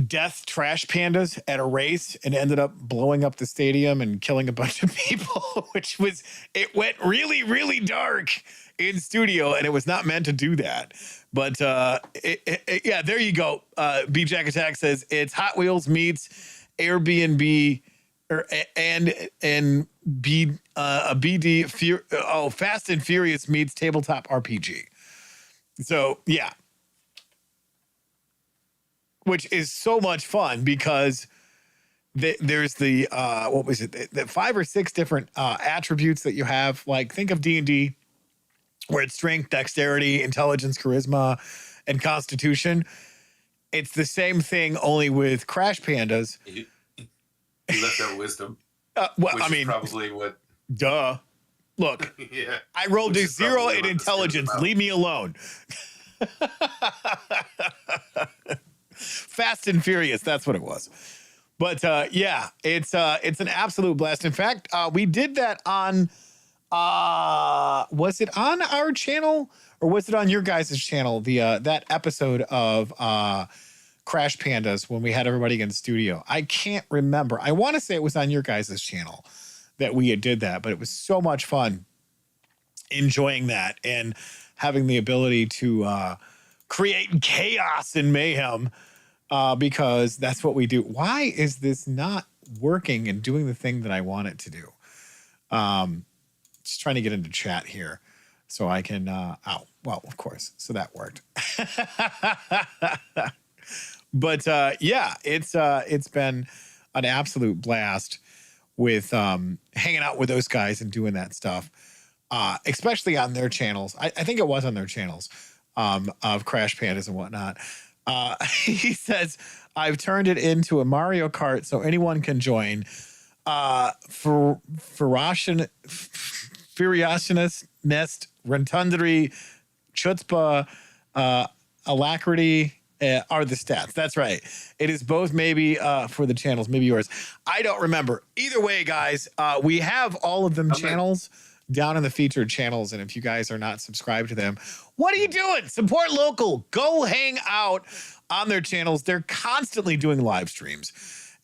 death trash pandas at a race and ended up blowing up the stadium and killing a bunch of people. It went really, really dark in studio, and it was not meant to do that. But there you go. B Jack Attack says it's Hot Wheels meets Airbnb and Fast and Furious meets tabletop RPG. So yeah, which is so much fun because there's the 5 or 6 different attributes that you have. Like, think of D&D, where it's strength, dexterity, intelligence, charisma, and constitution. It's the same thing, only with Crash Pandas. You left out wisdom, Well, which I is mean, probably what. duh. Look, Yeah, I rolled which a is 0 probably in what this game's intelligence. about. Leave me alone. Fast and Furious. That's what it was. But yeah, it's an absolute blast. In fact, we did that on. Was it on our channel or was it on your guys' channel? The that episode of Crash Pandas when we had everybody in the studio. I can't remember. I want to say it was on your guys' channel that we did that, but it was so much fun enjoying that and having the ability to create chaos and mayhem because that's what we do. Why is this not working and doing the thing that I want it to do? Just trying to get into chat here so I can, well, of course. So that worked. But yeah, it's been an absolute blast with hanging out with those guys and doing that stuff, especially on their channels. I think it was on their channels of Crash Pandas and whatnot. He says, I've turned it into a Mario Kart so anyone can join. Furiousness, Nest, Rotundity, Chutzpah, Alacrity are the stats. That's right. It is both maybe for the channels, maybe yours. I don't remember. Either way, guys, we have all of them channels down in the featured channels. And if you guys are not subscribed to them, what are you doing? Support local. Go hang out on their channels. They're constantly doing live streams.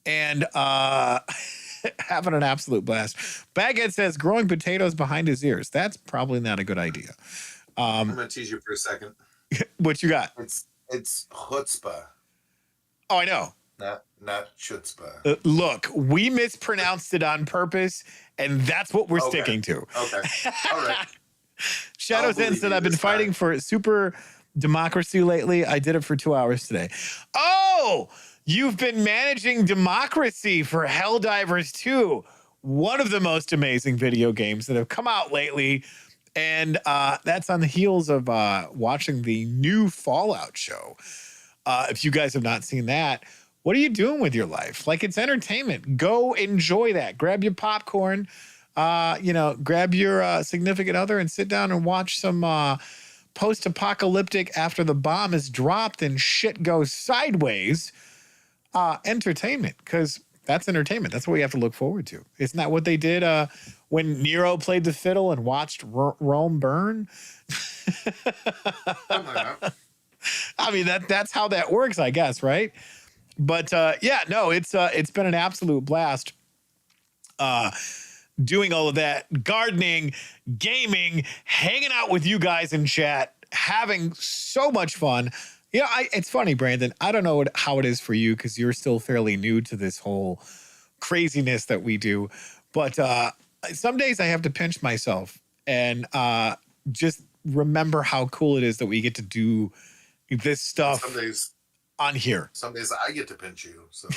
And having an absolute blast. Baghead says growing potatoes behind his ears. That's probably not a good idea. I'm gonna tease you for a second. What you got? It's chutzpah, Oh, I know. not chutzpah. Look, we mispronounced it on purpose, and that's what we're sticking to. Okay, all right. Shadows End said, I've been fighting for super democracy lately. I did it for 2 hours today. Oh, you've been managing democracy for Helldivers 2, one of the most amazing video games that have come out lately. And that's on the heels of watching the new Fallout show. If you guys have not seen that, what are you doing with your life? Like, it's entertainment. Go enjoy that. Grab your popcorn, grab your significant other and sit down and watch some post-apocalyptic after the bomb is dropped and shit goes sideways entertainment, because that's entertainment. That's what we have to look forward to. Isn't that what they did when Nero played the fiddle and watched Rome burn? I mean, that's how that works, I guess, right? But yeah, no, it's been an absolute blast doing all of that, gardening, gaming, hanging out with you guys in chat, having so much fun. You know, it's funny, Brandon. I don't know how it is for you because you're still fairly new to this whole craziness that we do. But some days I have to pinch myself and just remember how cool it is that we get to do this stuff on here. Some days I get to pinch you. So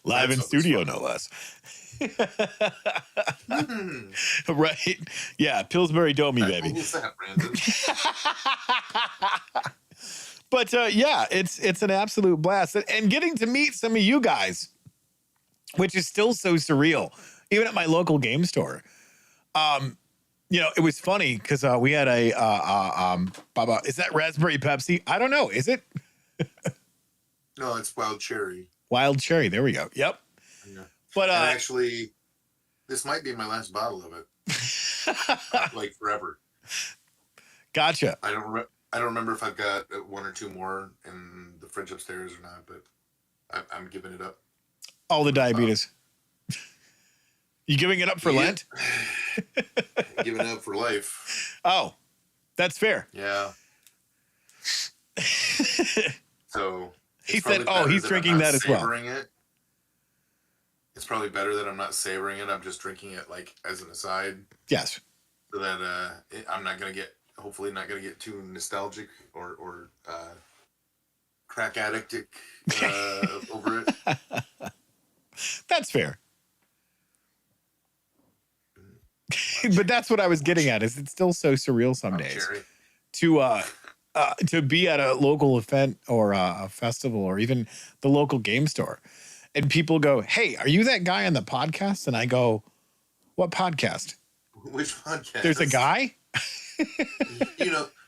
live in studio, no less. Right? Yeah, Pillsbury Domey, baby. Who's that, Brandon? But yeah, it's an absolute blast. And getting to meet some of you guys, which is still so surreal, even at my local game store. It was funny because we had a is that raspberry Pepsi? I don't know. Is it? No, it's wild cherry. Wild cherry. There we go. Yep. Yeah. But and actually, this might be my last bottle of it. Like forever. Gotcha. I don't remember if I've got one or two more in the fridge upstairs or not, but I'm giving it up. All the diabetes. You giving it up for Lent? Giving it up for life. Oh, that's fair. Yeah. So he said, "Oh, he's drinking that as well." It's probably better that I'm not savoring it. I'm just drinking it like as an aside. Yes. So that I'm not gonna get, hopefully, not gonna get too nostalgic or crack addictic over it. That's fair. But that's what I was getting at. Is it's still so surreal some days to to be at a local event or a festival or even the local game store, and people go, "Hey, are you that guy on the podcast?" And I go, "What podcast?" Which podcast? There's a guy.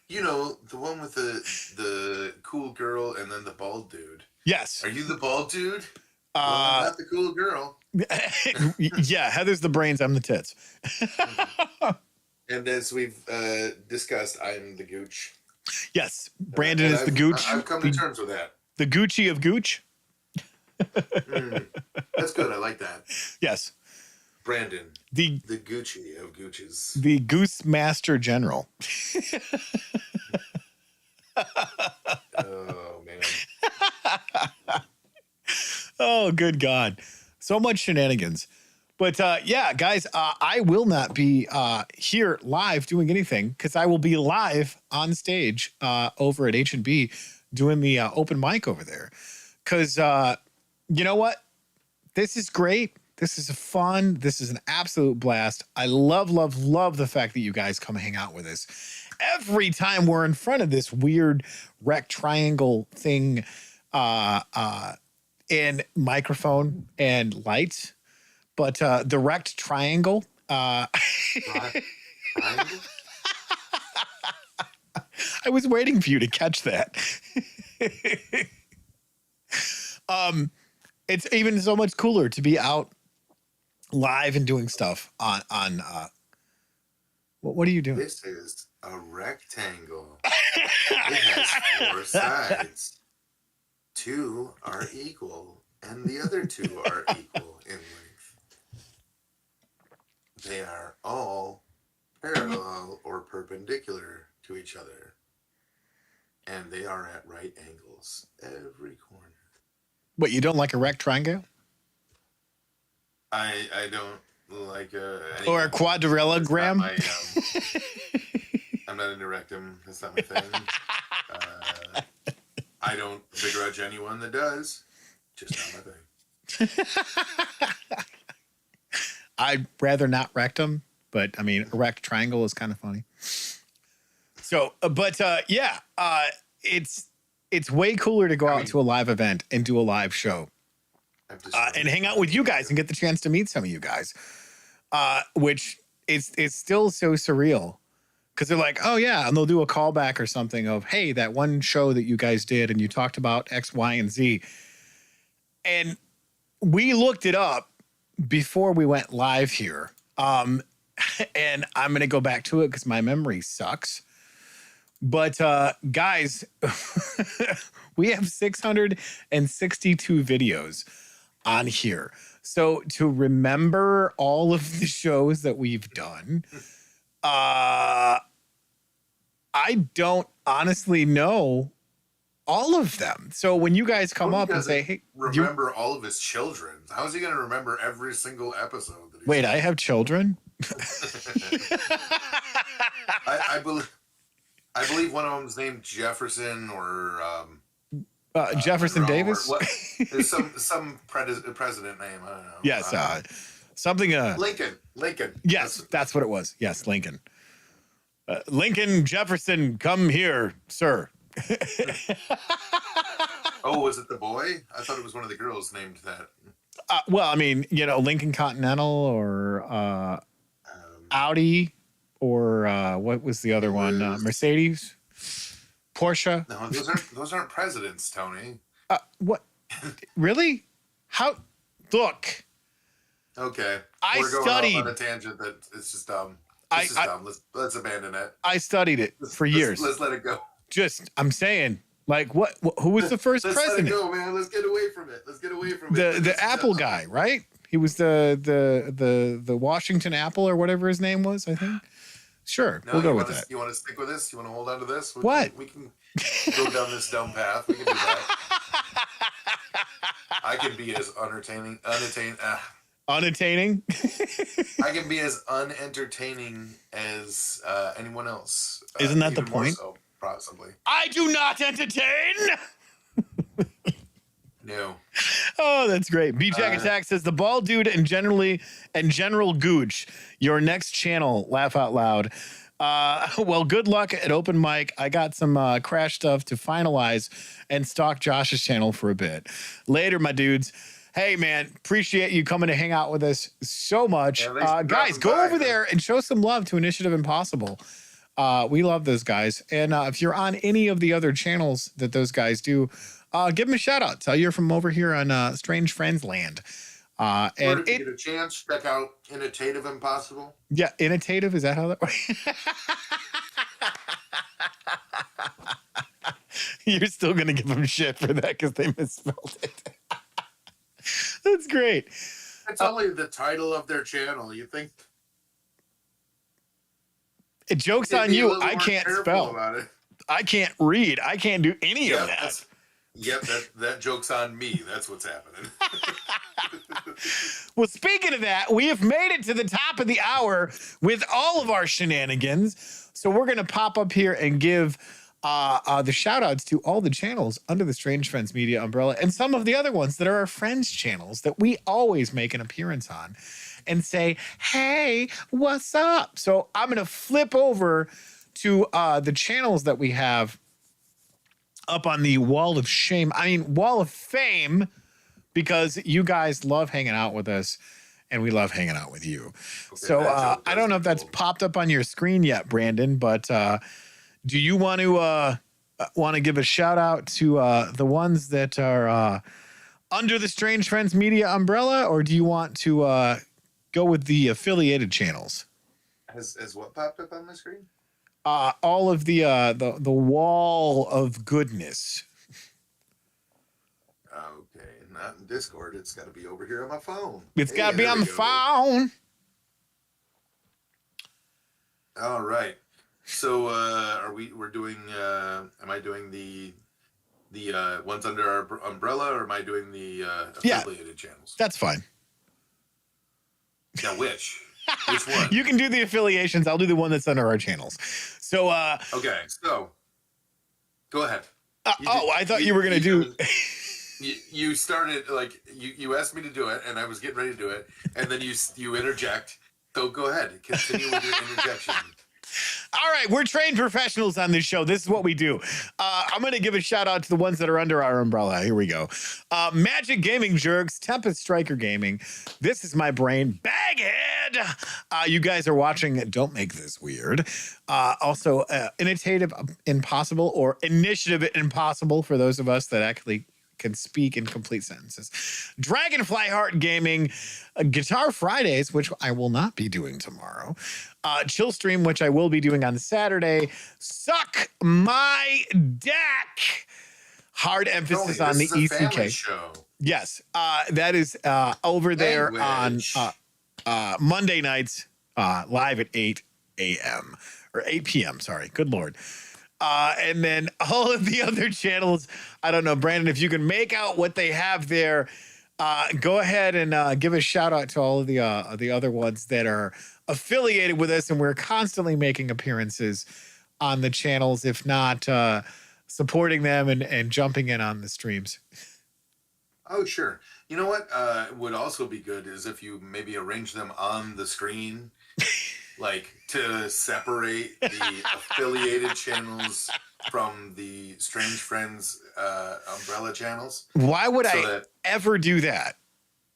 You know the one with the cool girl and then the bald dude. Yes. Are you the bald dude? Well, I'm not the cool girl. Yeah, Heather's the brains. I'm the tits. And as we've discussed, I'm the gooch. Yes, Brandon And is the gooch. I've come to terms with that. The Gucci of Gooch. That's good. I like that. Yes. Brandon, The Gucci of gooches. the Goose Master General. Oh man. Oh, good God. So much shenanigans. But yeah, guys, I will not be here live doing anything because I will be live on stage over at H&B doing the open mic over there. Because you know what? This is great. This is fun. This is an absolute blast. I love, love, love the fact that you guys come hang out with us. Every time we're in front of this weird rec triangle thing and microphone and lights, but the rect triangle. Triangle? I was waiting for you to catch that. It's even so much cooler to be out live and doing stuff on what are you doing? This is a rectangle. It has 4 sides. 2 are equal, and the other 2 are equal in length. They are all parallel or perpendicular to each other, and they are at right angles every corner. What, you don't like a rect triangle? I don't like Or a quadrilogram? I'm not into rectum. That's not my thing. I don't begrudge anyone that does. Just not my thing. I'd rather not rectum, but I mean, a rect triangle is kind of funny. So, but yeah, it's way cooler to go out to a live event and do a live show and hang out with you guys and get the chance to meet some of you guys, which it's still so surreal. Because they're like, oh, yeah, and they'll do a callback or something of, hey, that one show that you guys did and you talked about X, Y, and Z. And we looked it up before we went live here. And I'm going to go back to it because my memory sucks. But guys, we have 662 videos on here. So to remember all of the shows that we've done... I don't honestly know all of them. So when you guys come up and say, "Hey, remember all of his children," how is he going to remember every single episode? That wait, I have children. I believe one of them's named Jefferson or Jefferson Monroe Davis. Or there's some president name. I don't know. Yes, something. Lincoln. Yes, that's what it was. Yes, Lincoln. Lincoln Jefferson, come here, sir. Oh, was it the boy? I thought it was one of the girls named that. Well, I mean, you know, Lincoln Continental or Audi or what was the other one? Mercedes, Porsche. No, those aren't presidents, Tony. What? Really? How? Look. Okay. I We're studied going off on a tangent that it's just dumb. It's just dumb. Let's abandon it. I studied it for years. Let's let it go. Just, I'm saying, like, what? Who was the first president? Let's let it go, man. Let's get away from it. The Apple guy, right? He was the Washington Apple or whatever his name was. I think. Sure, no, we'll go with that. You want to stick with this? You want to hold on to this? We can go down this dumb path. We can do that. I can be as unattaining. Unattaining? I can be as unentertaining as anyone else. Isn't that the even more point? So, possibly. I do not entertain. No. Oh, that's great. B-Jack Attack says the bald dude and General Gooch, your next channel, laugh out loud. Well, good luck at open mic. I got some crash stuff to finalize and stalk Josh's channel for a bit. Later, my dudes. Hey, man, appreciate you coming to hang out with us so much. Yeah, thanks for Guys, dropping go by, over man. there and show some love to Initiative Impossible. We love those guys. And if you're on any of the other channels that those guys do, give them a shout out. Tell you're from over here on Strange Friends Land. Or And if you get a chance, check out Innovative Impossible. yeah, Innovative, is that how that works? You're still going to give them shit for that because they misspelled it. That's great. It's only the title of their channel. You think It joke's they'd on be a you. little I more can't careful spell. about it? I can't read. I can't do any of that. That joke's on me. That's what's happening. Well, speaking of that, we have made it to the top of the hour with all of our shenanigans. So we're going to pop up here and give the shout outs to all the channels under the Strange Friends Media umbrella and some of the other ones that are our friends' channels that we always make an appearance on and say, hey, what's up? So I'm going to flip over to the channels that we have up on the wall of shame. I mean, wall of fame, because you guys love hanging out with us and we love hanging out with you. Okay, So that joke I don't know if that's cool. popped up on your screen yet, Brandon, but do you want to give a shout out to the ones that are under the Strange Friends Media umbrella, or do you want to go with the affiliated channels? Has what popped up on my screen? All of the wall of goodness. Okay, not in Discord. It's got to be over here on my phone. It's got to be there on we the go. phone. All right. So we're doing am I doing the ones under our umbrella, or am I doing the affiliated channels? That's fine. Now which one? You can do the affiliations. I'll do the one that's under our channels. So Okay, so go ahead. I thought you were going to do You started, like, you asked me to do it, and I was getting ready to do it, and then you interject. So go ahead, continue with your interjection. All right, we're trained professionals on this show. This is what we do. I'm going to give a shout out to the ones that are under our umbrella. Here we go. Magic Gaming Jerks, Tempest Striker Gaming. This is my brain. Baghead. You guys are watching Don't Make This Weird. Also, Initiative Impossible, or Initiative Impossible for those of us that actually can speak in complete sentences. Dragonfly Heart Gaming, Guitar Fridays, which I will not be doing tomorrow. Chill Stream, which I will be doing on Saturday. Suck My Deck. Hard emphasis on the ECK. Show. Yes, that is over there Language. on Monday nights, live at 8 a.m. or 8 p.m. Sorry, good Lord. And then all of the other channels, I don't know, Brandon, if you can make out what they have there, go ahead and give a shout out to all of the other ones that are affiliated with us, and we're constantly making appearances on the channels, if not supporting them and jumping in on the streams. Oh, sure. You know what would also be good is if you maybe arrange them on the screen, like to separate the affiliated channels from the Strange Friends umbrella channels. Why would I ever do that?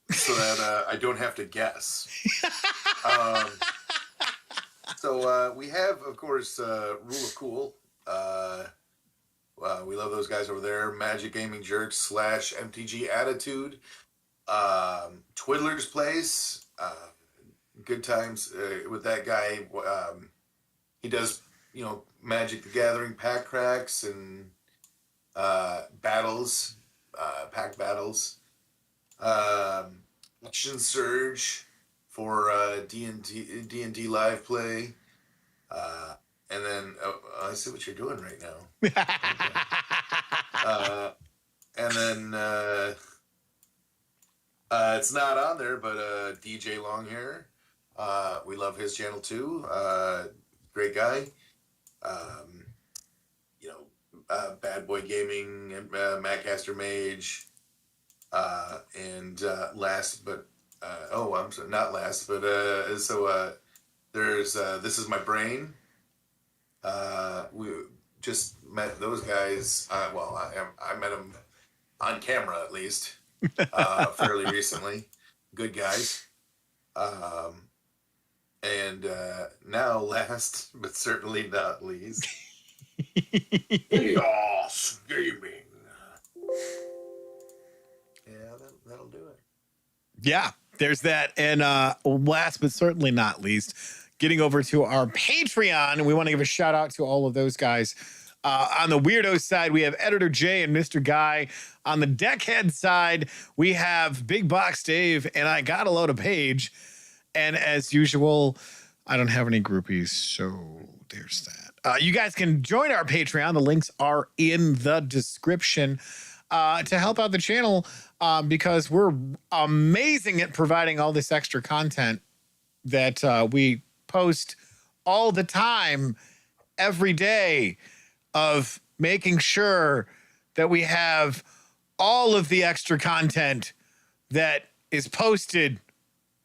So that I don't have to guess. So we have, of course, Rule of Cool. We love those guys over there. Magic Gaming Jerks / MTG Attitude. Twiddler's Place. Good times with that guy. He does, Magic the Gathering pack cracks and battles, pack battles. Action Surge for D&D live play. And then I see what you're doing right now. Okay. And then it's not on there, but DJ Longhair. We love his channel too. Great guy. Bad Boy Gaming and Maccaster Mage. And last, but I'm sorry, not last, but so there's This Is My Brain. We just met those guys. I met them on camera at least fairly recently. Good guys. And now, last but certainly not least, chaos gaming. Yeah, that'll do it. Yeah, there's that. And last but certainly not least, getting over to our Patreon. And we want to give a shout out to all of those guys. On the weirdo side, we have Editor J and Mr. Guy. On the Deckhead side, we have Big Box Dave and I Got a Load of Page. And as usual, I don't have any groupies, so there's that. You guys can join our Patreon. The links are in the description to help out the channel because we're amazing at providing all this extra content that we post all the time, every day, of making sure that we have all of the extra content that is posted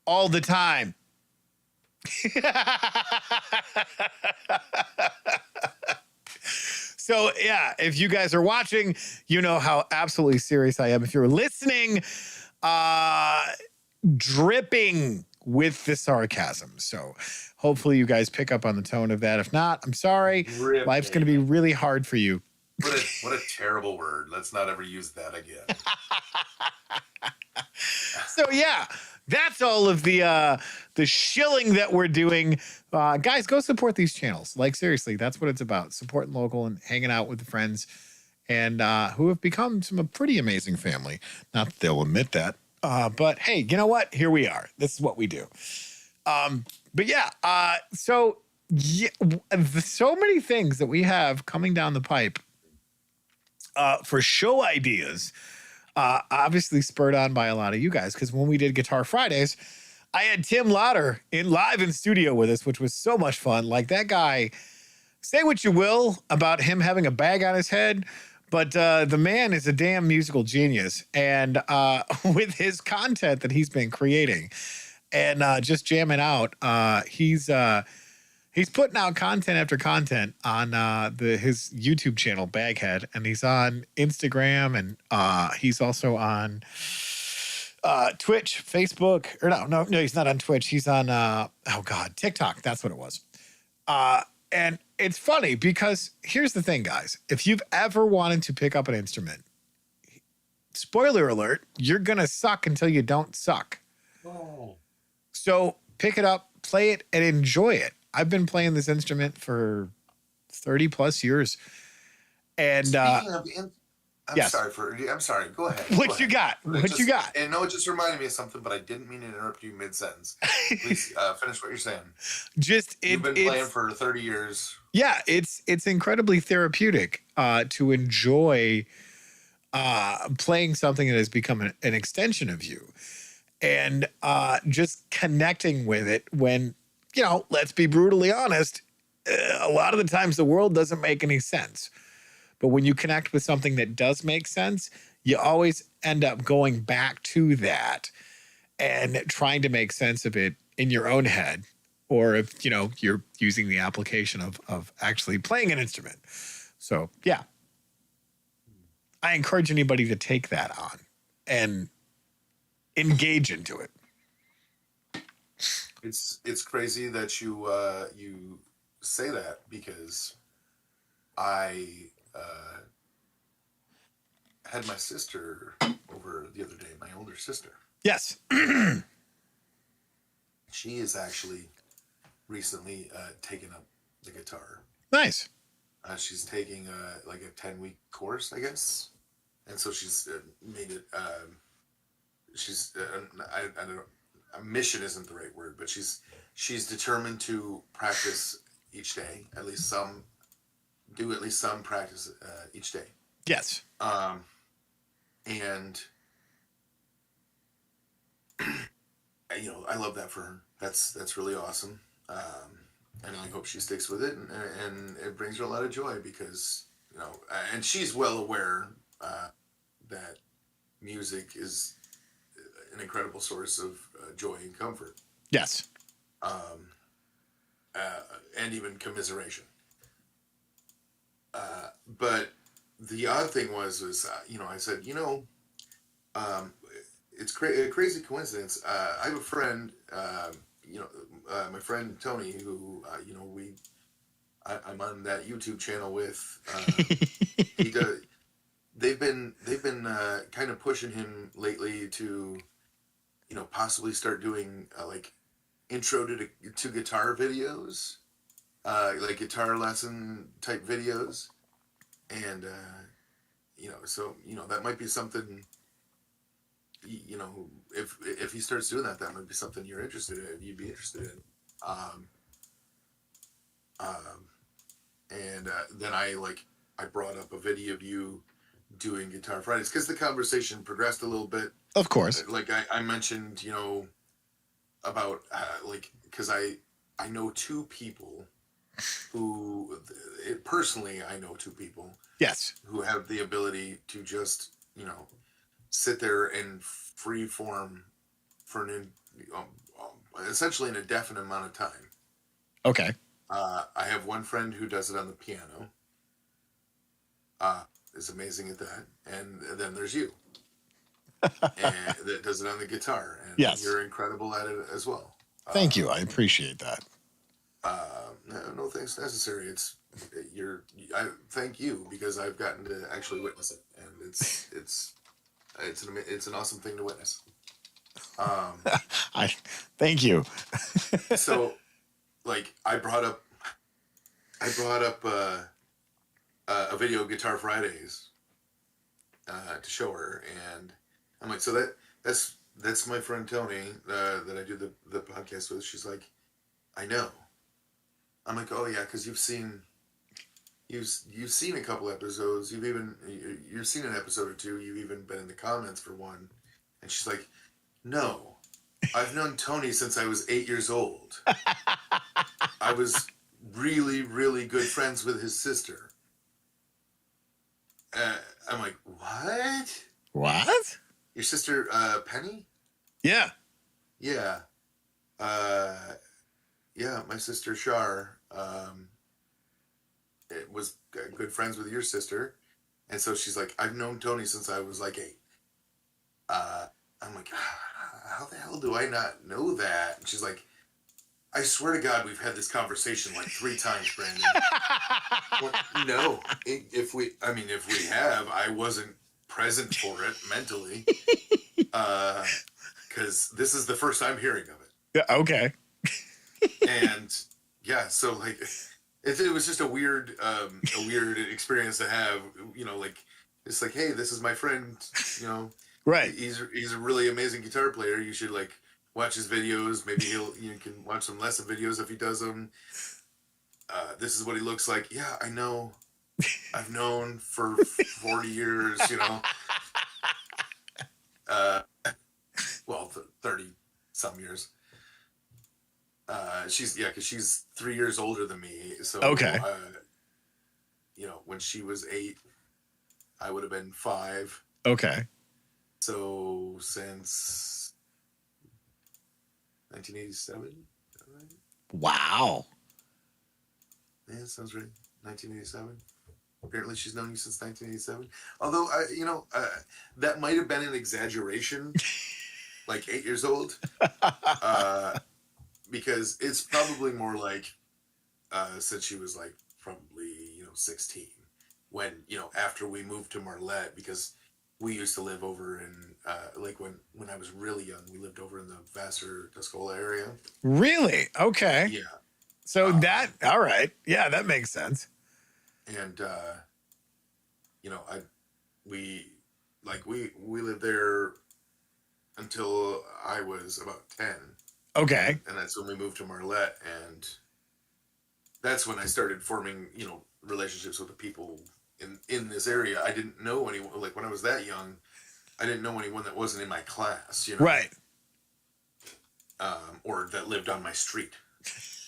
all the time. So, yeah, if you guys are watching, you know how absolutely serious I am. If you're listening, dripping with the sarcasm. So hopefully you guys pick up on the tone of that. If not, I'm sorry. Dripping. Life's going to be really hard for you. What a terrible word. Let's not ever use that again. So, yeah, that's all of the shilling that we're doing. Guys, go support these channels. Like, seriously, that's what it's about. Supporting local and hanging out with the friends and who have become some pretty amazing family. Not that they'll admit that. But, hey, you know what? Here we are. This is what we do. But, yeah, so many things that we have coming down the pipe for show ideas. Obviously spurred on by a lot of you guys, because when we did Guitar Fridays, I had Tim Lauder live in studio with us, which was so much fun. Like, that guy, say what you will about him having a bag on his head, but the man is a damn musical genius. And with his content that he's been creating and just jamming out, he's putting out content after content on his YouTube channel, Baghead, and he's on Instagram, and he's also on Twitch, Facebook, or no, he's not on Twitch. He's on TikTok. That's what it was. And it's funny because here's the thing, guys. If you've ever wanted to pick up an instrument, spoiler alert, you're gonna suck until you don't suck. Oh. So pick it up, play it, and enjoy it. I've been playing this instrument for 30 plus years. And Speaking of, I'm yes. sorry. Go ahead. What you got? You got? And no, it just reminded me of something, but I didn't mean to interrupt you mid-sentence. Please finish what you're saying. You've been playing for 30 years. Yeah, it's incredibly therapeutic to enjoy playing something that has become an extension of you, and just connecting with it when, you know, let's be brutally honest, a lot of the times the world doesn't make any sense. But when you connect with something that does make sense, you always end up going back to that and trying to make sense of it in your own head. Or if, you know, you're using the application of actually playing an instrument. So, yeah. I encourage anybody to take that on and engage into it. It's crazy that you say that, because I had my sister over the other day, my older sister. Yes. She has actually recently taken up the guitar. Nice. She's taking like a 10-week course, I guess, and so she's made it. I don't know. A mission isn't the right word, but she's determined to practice each day, at least some practice each day. Yes. And you know, I love that for her. That's really awesome. And I hope she sticks with it, and it brings her a lot of joy, because, you know, and she's well aware that music is an incredible source of joy and comfort. Yes. And even commiseration. But the odd thing was I said, um, it's a crazy coincidence. I have a friend, my friend Tony, who I'm on that YouTube channel with. He does. They've been kind of pushing him lately to, possibly start doing like intro to guitar videos, like guitar lesson type videos, and so that might be something. If he starts doing that, that might be something you're interested in. You'd be interested in. Um, um, and then I brought up a video of you doing Guitar Fridays because the conversation progressed a little bit. Of course. Like I mentioned, about because I know two people who personally I know two people Yes. who have the ability to just sit there and free form for essentially an indefinite amount of time. Okay. I have one friend who does it on the piano. Is amazing at that, and then there's you, and that does it on the guitar, and yes, you're incredible at it as well. Thank you. I appreciate that. No thanks necessary. I thank you because I've gotten to actually witness it, and it's an awesome thing to witness. I thank you. So, I brought up a video of Guitar Fridays to show her, and I'm like, so that's my friend Tony that I do the podcast with. She's like, I know. I'm like, oh yeah, because you've seen a couple episodes. You've seen an episode or two. You've even been in the comments for one. And she's like, no, I've known Tony since I was 8 years old. I was really, really good friends with his sister. I'm like, what? What? Your sister, Penny? Yeah. Yeah. Yeah, my sister Shar it was good friends with your sister. And so she's like, I've known Tony since I was like 8. I'm like, how the hell do I not know that? And she's like, I swear to God, we've had this conversation like 3 times, Brandon. Well, no, if we have, I wasn't present for it mentally, because this is the first I'm hearing of it. Yeah. Okay. And yeah, so it was just a weird experience to have. It's like, hey, this is my friend. Right. He's a really amazing guitar player. You should watch his videos. Maybe you can watch some lesson videos if he does them. This is what he looks like. Yeah, I know. I've known for 40 years, well, 30 some years. Because she's 3 years older than me. So, okay. When she was 8, I would have been 5. Okay. So since 1987, is that right? Wow. Yeah, that sounds right. 1987. Apparently, she's known you since 1987. Although, that might have been an exaggeration, 8 years old, because it's probably more since she was probably 16, when after we moved to Marlette, because we used to live over in when I was really young, we lived over in the Vassar Tuscola area. Really? Okay. Yeah. So all right. Yeah, that makes sense. And we lived there until I was about 10. Okay. And that's when we moved to Marlette, and that's when I started forming relationships with the people in this area. I didn't know anyone when I was that young. I didn't know anyone that wasn't in my class, Right. Or that lived on my street.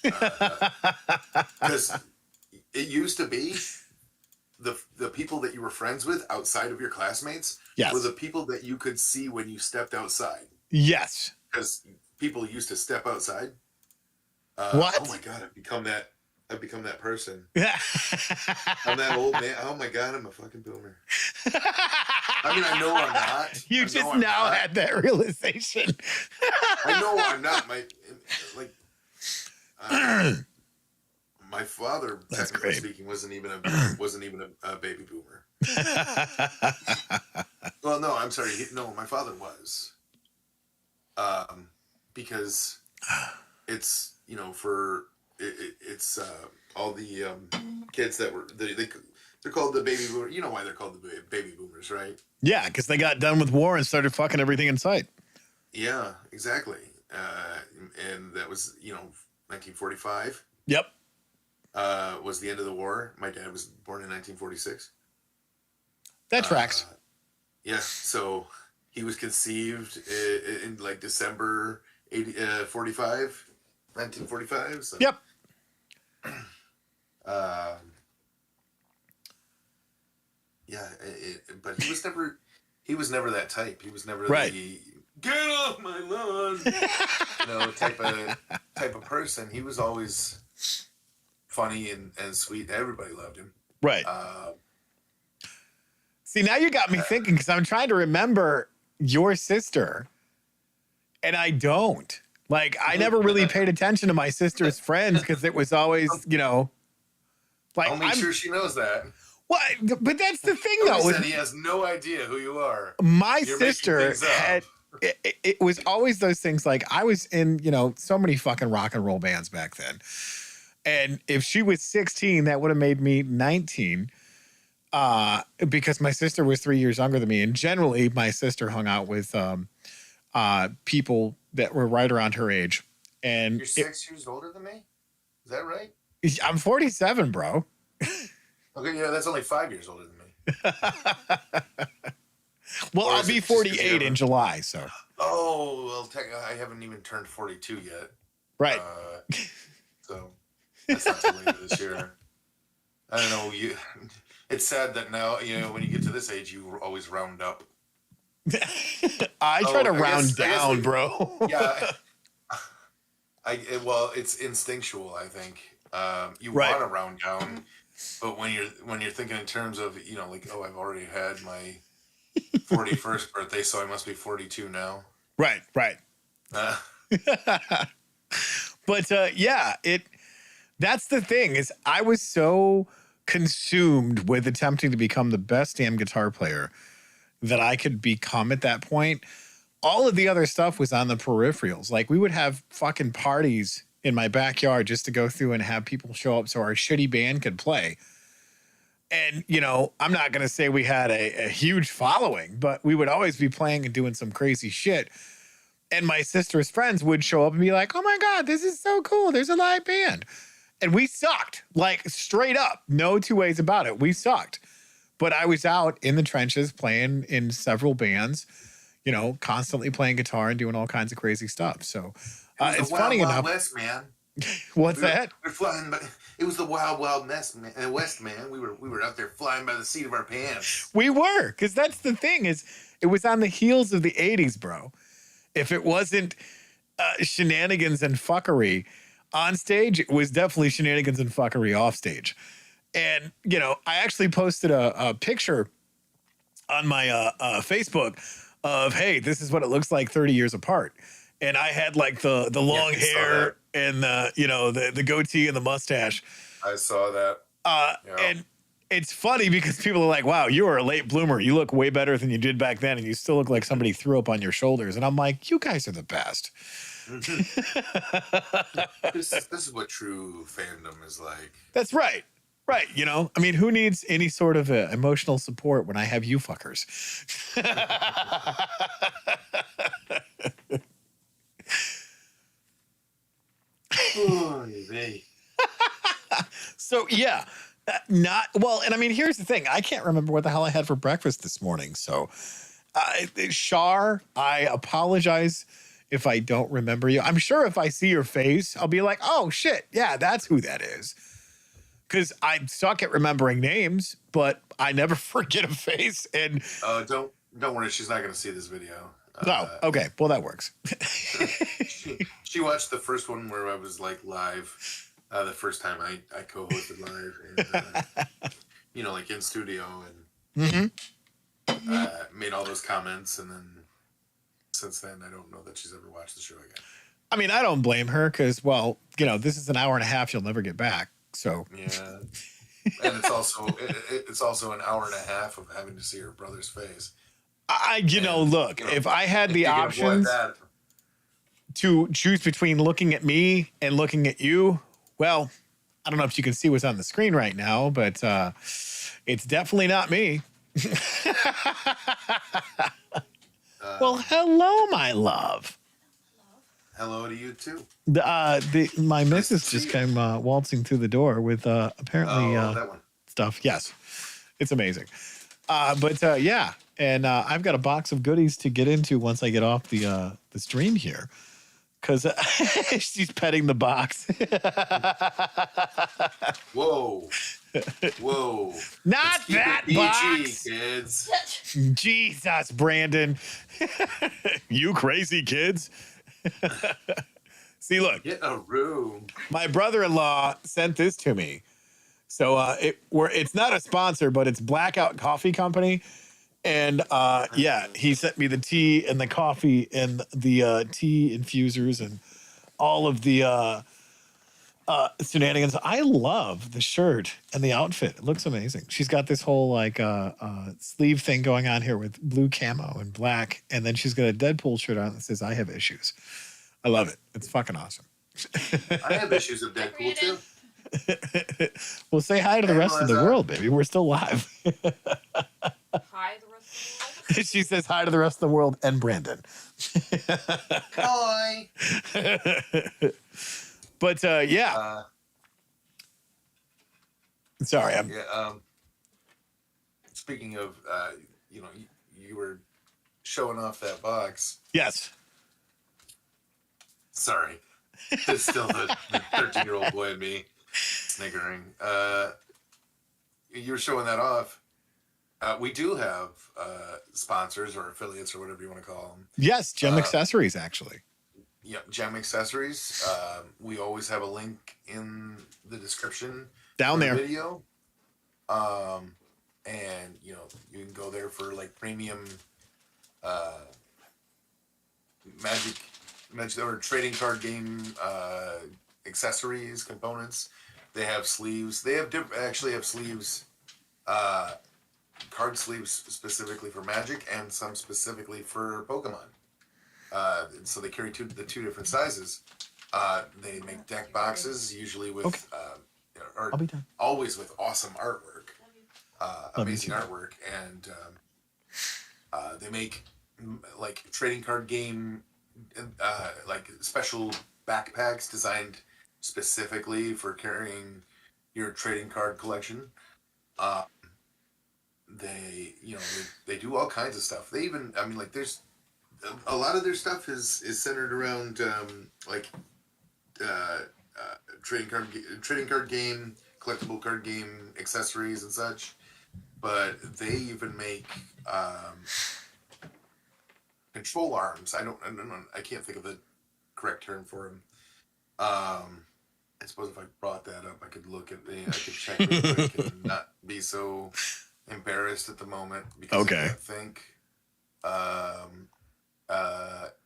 Because it used to be the people that you were friends with outside of your classmates were the people that you could see when you stepped outside. Yes. Because people used to step outside. What? Oh my God, I've become that I've become that person. Yeah. I'm that old man. Oh my God, I'm a fucking boomer. I mean, I know I'm not. You I know just I'm now not. had that realization. I know I'm not. Like, my father, That's technically great. speaking, wasn't even a baby boomer. Well, no, I'm sorry. No, my father was. Because it's it's all the kids that were they're called the baby boomer. You know why they're called the baby boomers, right? Yeah, because they got done with war and started fucking everything in sight. Yeah, exactly. And that was 1945. Yep. Was the end of the war. My dad was born in 1946. That tracks. Yeah, so he was conceived in like December 1945. So. Yep. Yeah, but he was never that type. He was never Right. the get off my lawn, type of person. He was always funny and sweet. Everybody loved him. Right. See, now you got me thinking because I'm trying to remember your sister, and I don't. Like, I never really paid attention to my sister's friends because it was always, like I'll make sure she knows that. Well, but that's the thing, He though. said he has no idea who you are. My You're sister making things up. had. It was always those things. Like, I was in, so many fucking rock and roll bands back then, and if she was 16, that would have made me 19. Because my sister was 3 years younger than me, and generally my sister hung out with people that were right around her age. And You're 6 years older than me? Is that right? I'm 47, bro. Okay, yeah, that's only 5 years older than me. Well, Or I'll is be it just 'cause 48 in July, so. Oh, well, I haven't even turned 42 yet. Right. So that's not too late this year. I don't know. It's sad that now, when you get to this age, you always round up. I try to round I guess down, bro. Yeah. Well, it's instinctual, I think. You Right. want to round down, but when you're thinking in terms of, like, oh, I've already had my 41st birthday, so I must be 42 now. Right. But yeah, that's the thing is I was so consumed with attempting to become the best damn guitar player that I could become at that point. All of the other stuff was on the peripherals. Like, we would have fucking parties in my backyard just to go through and have people show up so our shitty band could play. And, I'm not going to say we had a huge following, but we would always be playing and doing some crazy shit. And my sister's friends would show up and be like, oh my God, this is so cool. There's a live band. And we sucked, like, straight up. No two ways about it. We sucked. But I was out in the trenches playing in several bands, constantly playing guitar and doing all kinds of crazy stuff. So it's funny enough. West, man. What's that? We're flying, but it was the wild West, man. We were out there flying by the seat of our pants. We were, because that's the thing is it was on the heels of the 80s, bro. If it wasn't shenanigans and fuckery on stage, it was definitely shenanigans and fuckery off stage. And, I actually posted a picture on my Facebook of, hey, this is what it looks like 30 years apart. And I had like the long hair and the goatee and the mustache. I saw that. And it's funny because people are like, wow, you are a late bloomer. You look way better than you did back then. And you still look like somebody threw up on your shoulders. And I'm like, you guys are the best. This is what true fandom is like. That's right. Right. I mean, who needs any sort of emotional support when I have you fuckers? So, yeah, and I mean, here's the thing. I can't remember what the hell I had for breakfast this morning. So, Shar, I apologize if I don't remember you. I'm sure if I see your face, I'll be like, oh, shit. Yeah, that's who that is. Because I suck at remembering names, but I never forget a face. And don't worry, she's not going to see this video. No, okay, well that works. She watched the first one where I was like live the first time I co-hosted live, and like in studio, and made all those comments, and then since then I don't know that she's ever watched the show again. I mean, I don't blame her because, well, this is an hour and a half you'll never get back. So yeah, and it's also an hour and a half of having to see her brother's face. Look, if I had the options to choose between looking at me and looking at you, well, I don't know if you can see what's on the screen right now, but it's definitely not me. Well, hello, my love. Hello to you too. My missus just came waltzing through the door with apparently that one. stuff. Yes, it's amazing. Yeah, and I've got a box of goodies to get into once I get off the stream here, because she's petting the box. Whoa. Not that box, kids. Jesus, Brandon. You crazy kids. See, look. Get a room. My brother-in-law sent this to me. So it's not a sponsor, but it's Blackout Coffee Company. And he sent me the tea and the coffee and the tea infusers and all of the shenanigans. I love the shirt and the outfit. It looks amazing. She's got this whole sleeve thing going on here with blue camo and black. And then she's got a Deadpool shirt on that says, "I have issues." I love it. It's fucking awesome. I have issues of Deadpool too. Well, say hi to the rest of the world, baby. We're still live. Hi, the rest of the world. She says hi to the rest of the world and Brandon. Hi. But yeah. Sorry, I'm. Yeah. Speaking of, you were showing off that box. Yes. Sorry, it's still the 13-year-old boy in me sniggering. You were showing that off. We do have sponsors or affiliates or whatever you want to call them. Yes, Gem Accessories, actually. Yep, Gem Accessories. We always have a link in the description down there. The video. And you can go there for like premium magic or trading card game accessories, components. They have sleeves. They have actually have sleeves, card sleeves specifically for Magic and some specifically for Pokemon. So they carry the two different sizes. They make deck boxes, usually with I'll be done. Always with awesome artwork, amazing artwork, and they make like trading card game, like special backpacks designed specifically for carrying your trading card collection. They do all kinds of stuff. They even, there's a lot of their stuff is centered around trading card game, collectible card game accessories and such. But they even make control arms. I can't think of the correct term for them. I suppose if I brought that up, I could look at I could check real quick and not be so embarrassed at the moment because I can't think.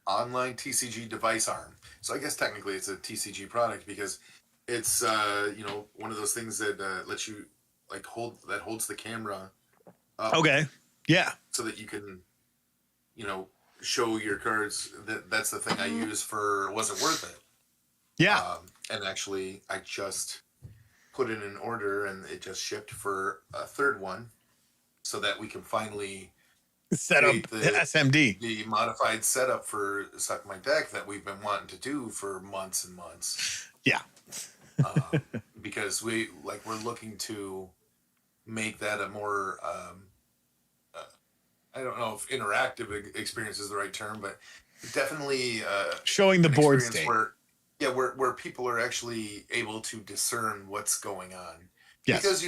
Online TCG device arm. So I guess technically it's a TCG product because it's one of those things that lets you holds the camera up. Okay. Yeah. So that you can show your cards. That's the thing I use for Was It Worth It? Yeah. And actually I just put in an order and it just shipped for a third one so that we can finally set up the SMD. The modified setup for Suck My Deck that we've been wanting to do for months and months. Yeah. Because we're looking to make that a more I don't know if interactive experience is the right term, but definitely showing the board state. Where people are actually able to discern what's going on. Yes. Because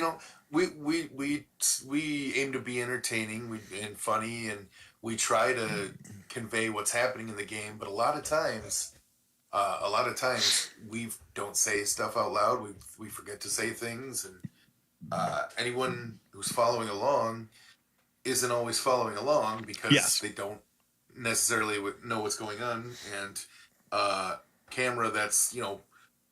we aim to be entertaining and funny, and we try to convey what's happening in the game. But a lot of times, a lot of times we don't say stuff out loud. We forget to say things, and anyone who's following along isn't always following along because Yes. they don't necessarily know what's going on. And camera that's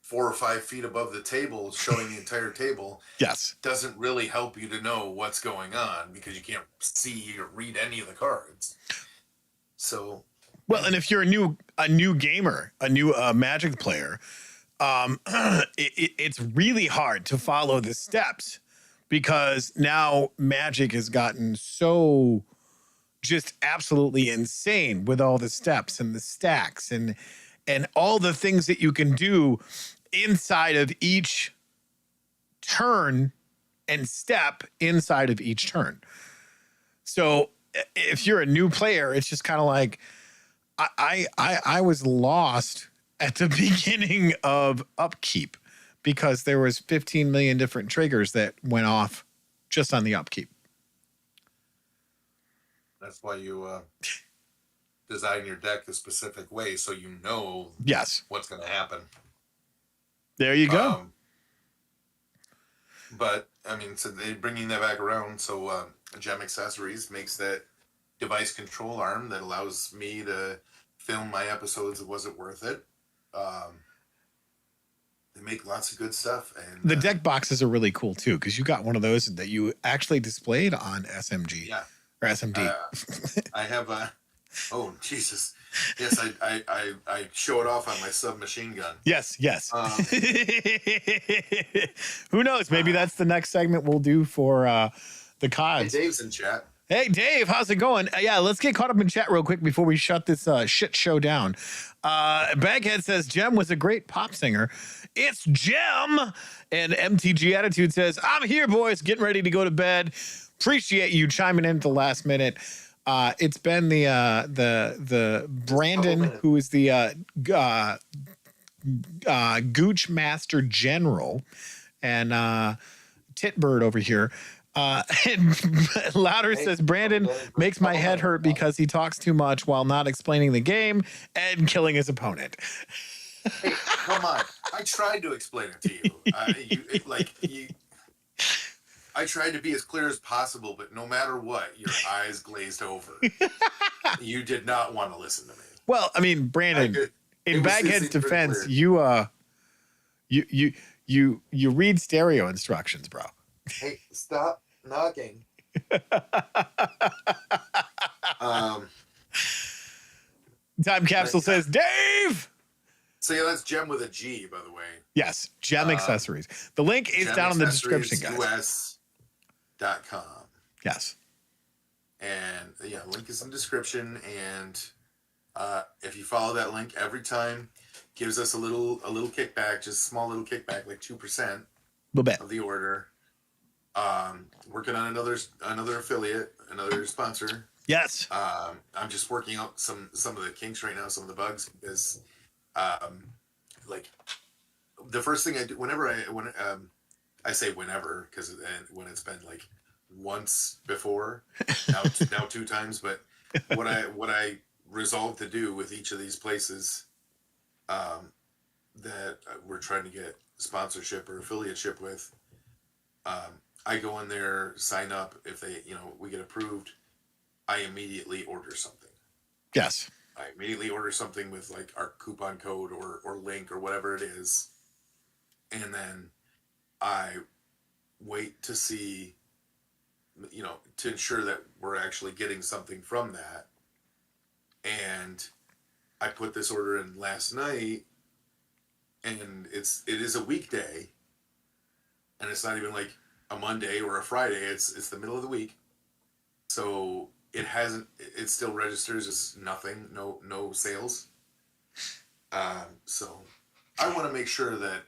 4 or 5 feet above the table, showing the entire table, Yes. doesn't really help you to know what's going on because you can't see or read any of the cards. So, Well, and if you're a new gamer, a new Magic player, it's really hard to follow the steps because now Magic has gotten so just absolutely insane with all the steps and the stacks and all the things that you can do inside of each turn and step inside of each turn. So if you're a new player, it's just kind of like I was lost at the beginning of Upkeep because there was 15 million different triggers that went off just on the Upkeep. that's why you design your deck a specific way so you know Yes. what's going to happen. There you go. But I mean, so they bringing that back around. So Gem Accessories makes that device control arm that allows me to film my episodes. Was it worth it? They make lots of good stuff, and The deck boxes are really cool too because you got one of those that you actually displayed on SMG yeah, or SMD. I have a. Oh Jesus! Yes, I show it off on my submachine gun. Yes. Who knows? Maybe that's the next segment we'll do for the Hey, CODs. Dave's in chat. Hey, Dave, how's it going? Yeah, let's get caught up in chat real quick before we shut this shit show down. Baghead says Jem was a great pop singer. It's Jem. And MTG Attitude says, I'm here, boys, getting ready to go to bed. Appreciate you chiming in at the last minute. It's been the Brandon, who is the Gooch Master General, and Titbird over here. And Louder says Brandon makes my head hurt because he talks too much while not explaining the game and killing his opponent. Hey, come on! I tried to explain it to you. I tried to be as clear as possible, but no matter what, your eyes glazed over. You did not want to listen to me. Well, I mean, Brandon, in Baghead's defense, clear. you read stereo instructions, bro. Hey, stop knocking. Time Capsule says, Dave! So yeah, that's Gem with a G, by the way. Yes, Gem Accessories. The link is down in the description, guys. GemAccessoriesUS.com. Yes. And yeah, link is in the description. And if you follow that link every time, gives us a little kickback, just a small little kickback, like 2% Little bit. of the order. Working on another affiliate, another sponsor. Yes. I'm just working out some of the kinks right now, some of the bugs, because like the first thing I do when I say whenever, because when it's been like once before, now 2 times, but what I resolved to do with each of these places that we're trying to get sponsorship or affiliateship with, I go in there, sign up. If they, we get approved, I immediately order something. Yes. I immediately order something with like our coupon code or link or whatever it is. And then I wait to see, to ensure that we're actually getting something from that. And I put this order in last night, and it is a weekday, and it's not even like a Monday or a Friday. It's the middle of the week. So it still registers as nothing, no sales. So I want to make sure that,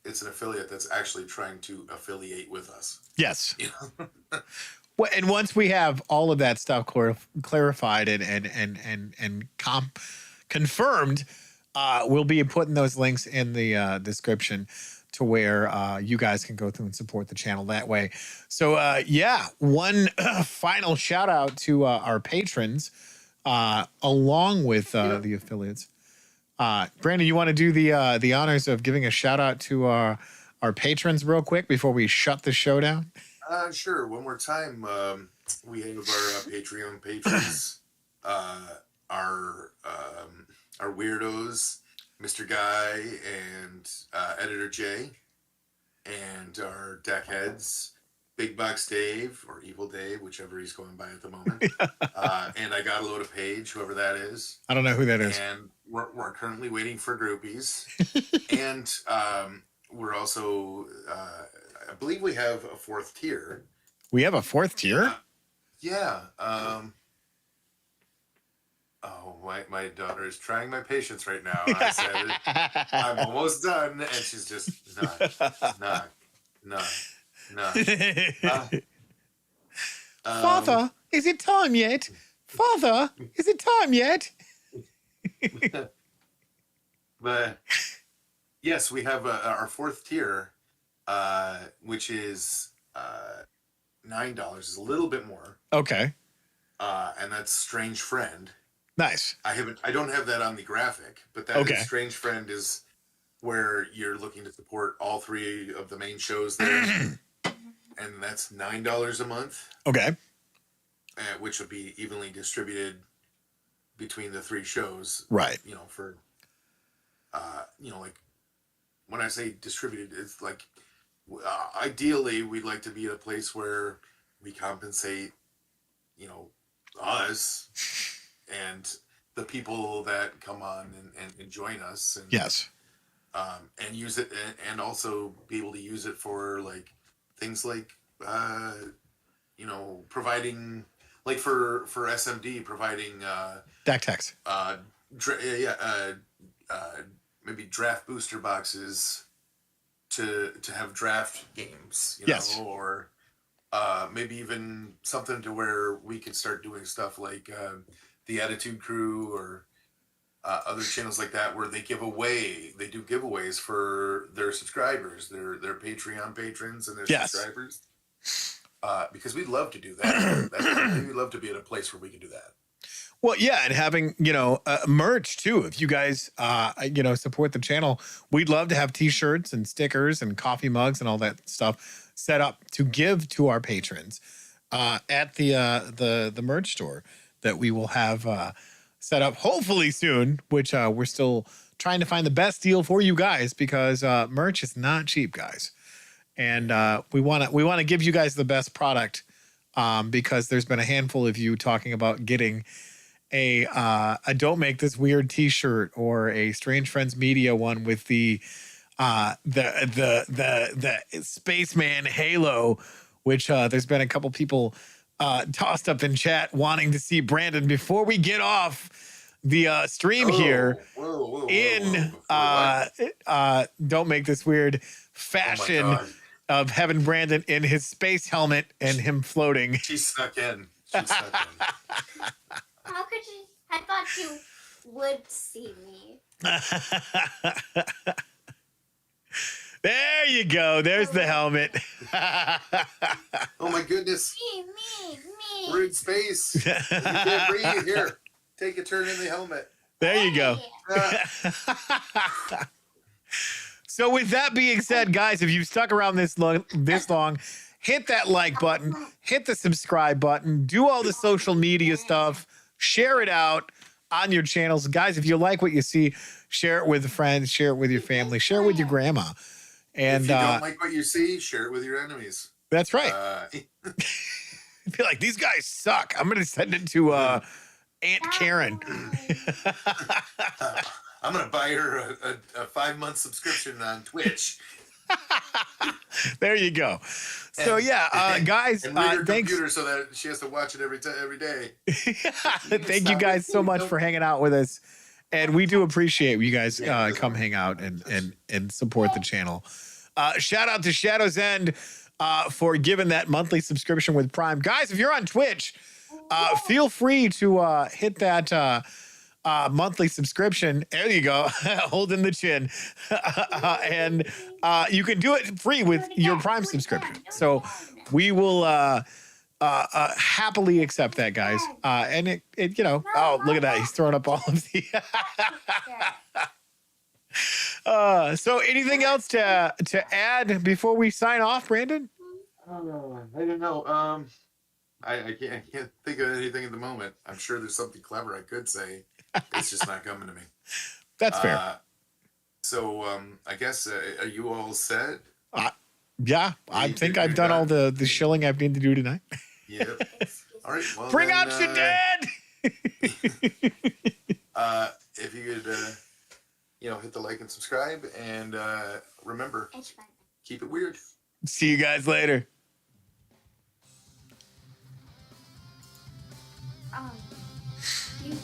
it's an affiliate that's actually trying to affiliate with us. Yes. Well, and once we have all of that stuff clarified and confirmed, we'll be putting those links in the description to where you guys can go through and support the channel that way. So, one final shout out to our patrons, along with the affiliates. Brandon, you want to do the honors of giving a shout out to our patrons real quick before we shut the show down? Sure. One more time. We have our Patreon patrons, our weirdos, Mr. Guy and Editor J, and our deck heads, Big Box Dave or Evil Dave, whichever he's going by at the moment. And I got a load of Paige, whoever that is. I don't know who that is. And we're currently waiting for groupies. And we're also, I believe we have a fourth tier. We have a fourth tier? Yeah. My daughter is trying my patience right now. I said, I'm almost done. And she's just, not. Father, is it time yet? Father, is it time yet? But yes, we have our fourth tier, which is $9. Is a little bit more. Okay. And that's Strange Friend. Nice. I don't have that on the graphic, but that is Strange Friend is where you're looking to support all three of the main shows there. And that's $9 a month. Okay. Which would be evenly distributed between the three shows. Right. You know, for, like when I say distributed, it's like, ideally we'd like to be at a place where we compensate, us and the people that come on and join us. And, yes. And use it and also be able to use it for like things like, providing like for SMD, providing, deck text. Maybe draft booster boxes to have draft games, yes. Or maybe even something to where we could start doing stuff like the Attitude Crew or other channels like that, where they do giveaways for their subscribers, their Patreon patrons and their subscribers. Because we'd love to do that. We'd love to be at a place where we can do that. Well, yeah, and having, merch too. If you guys, support the channel, we'd love to have T-shirts and stickers and coffee mugs and all that stuff set up to give to our patrons at the merch store that we will have set up hopefully soon, which we're still trying to find the best deal for you guys because merch is not cheap, guys. And we want to give you guys the best product because there's been a handful of you talking about getting a Don't Make This Weird T-shirt or a Strange Friends Media one with the Spaceman Halo, which there's been a couple people tossed up in chat wanting to see Brandon before we get off the stream here in Don't Make This Weird fashion of having Brandon in his space helmet and him floating. She snuck in. How could you? I thought you would see me. There you go. There's the helmet. Oh my goodness. Me. We're in space. You can't breathe. Here, take a turn in the helmet. There you go. So with that being said, guys, if you've stuck around this long, hit that like button, hit the subscribe button, do all the social media stuff, share it out on your channels. Guys, if you like what you see, share it with friends, share it with your family, share it with your grandma. And if you don't like what you see, share it with your enemies. That's right. Be like, these guys suck. I'm going to send it to Aunt Karen. I'm going to buy her a 5-month subscription on Twitch. There you go. So yeah, guys, and read her thanks. computer so that she has to watch it every day. Thank you guys so much for hanging out with us, and we do appreciate you guys come hang out and support the channel. Shout out to Shadow's End for giving that monthly subscription with Prime. Guys, if you're on Twitch, feel free to hit that monthly subscription. There you go. Holding the chin. And you can do it free with your Prime subscription. So we will happily accept that, guys. And it, you know, oh, look at that. He's throwing up all of the. So anything else to add before we sign off, Brandon? I don't know. I can't think of anything at the moment. I'm sure there's something clever I could say. It's just not coming to me. That's fair. So I guess are you all set? Yeah, I think I've done all the shilling I've needed to do tonight. Yep. All right. Well, Bring then, option dead. If you could, hit the like and subscribe, and remember, keep it weird. See you guys later. You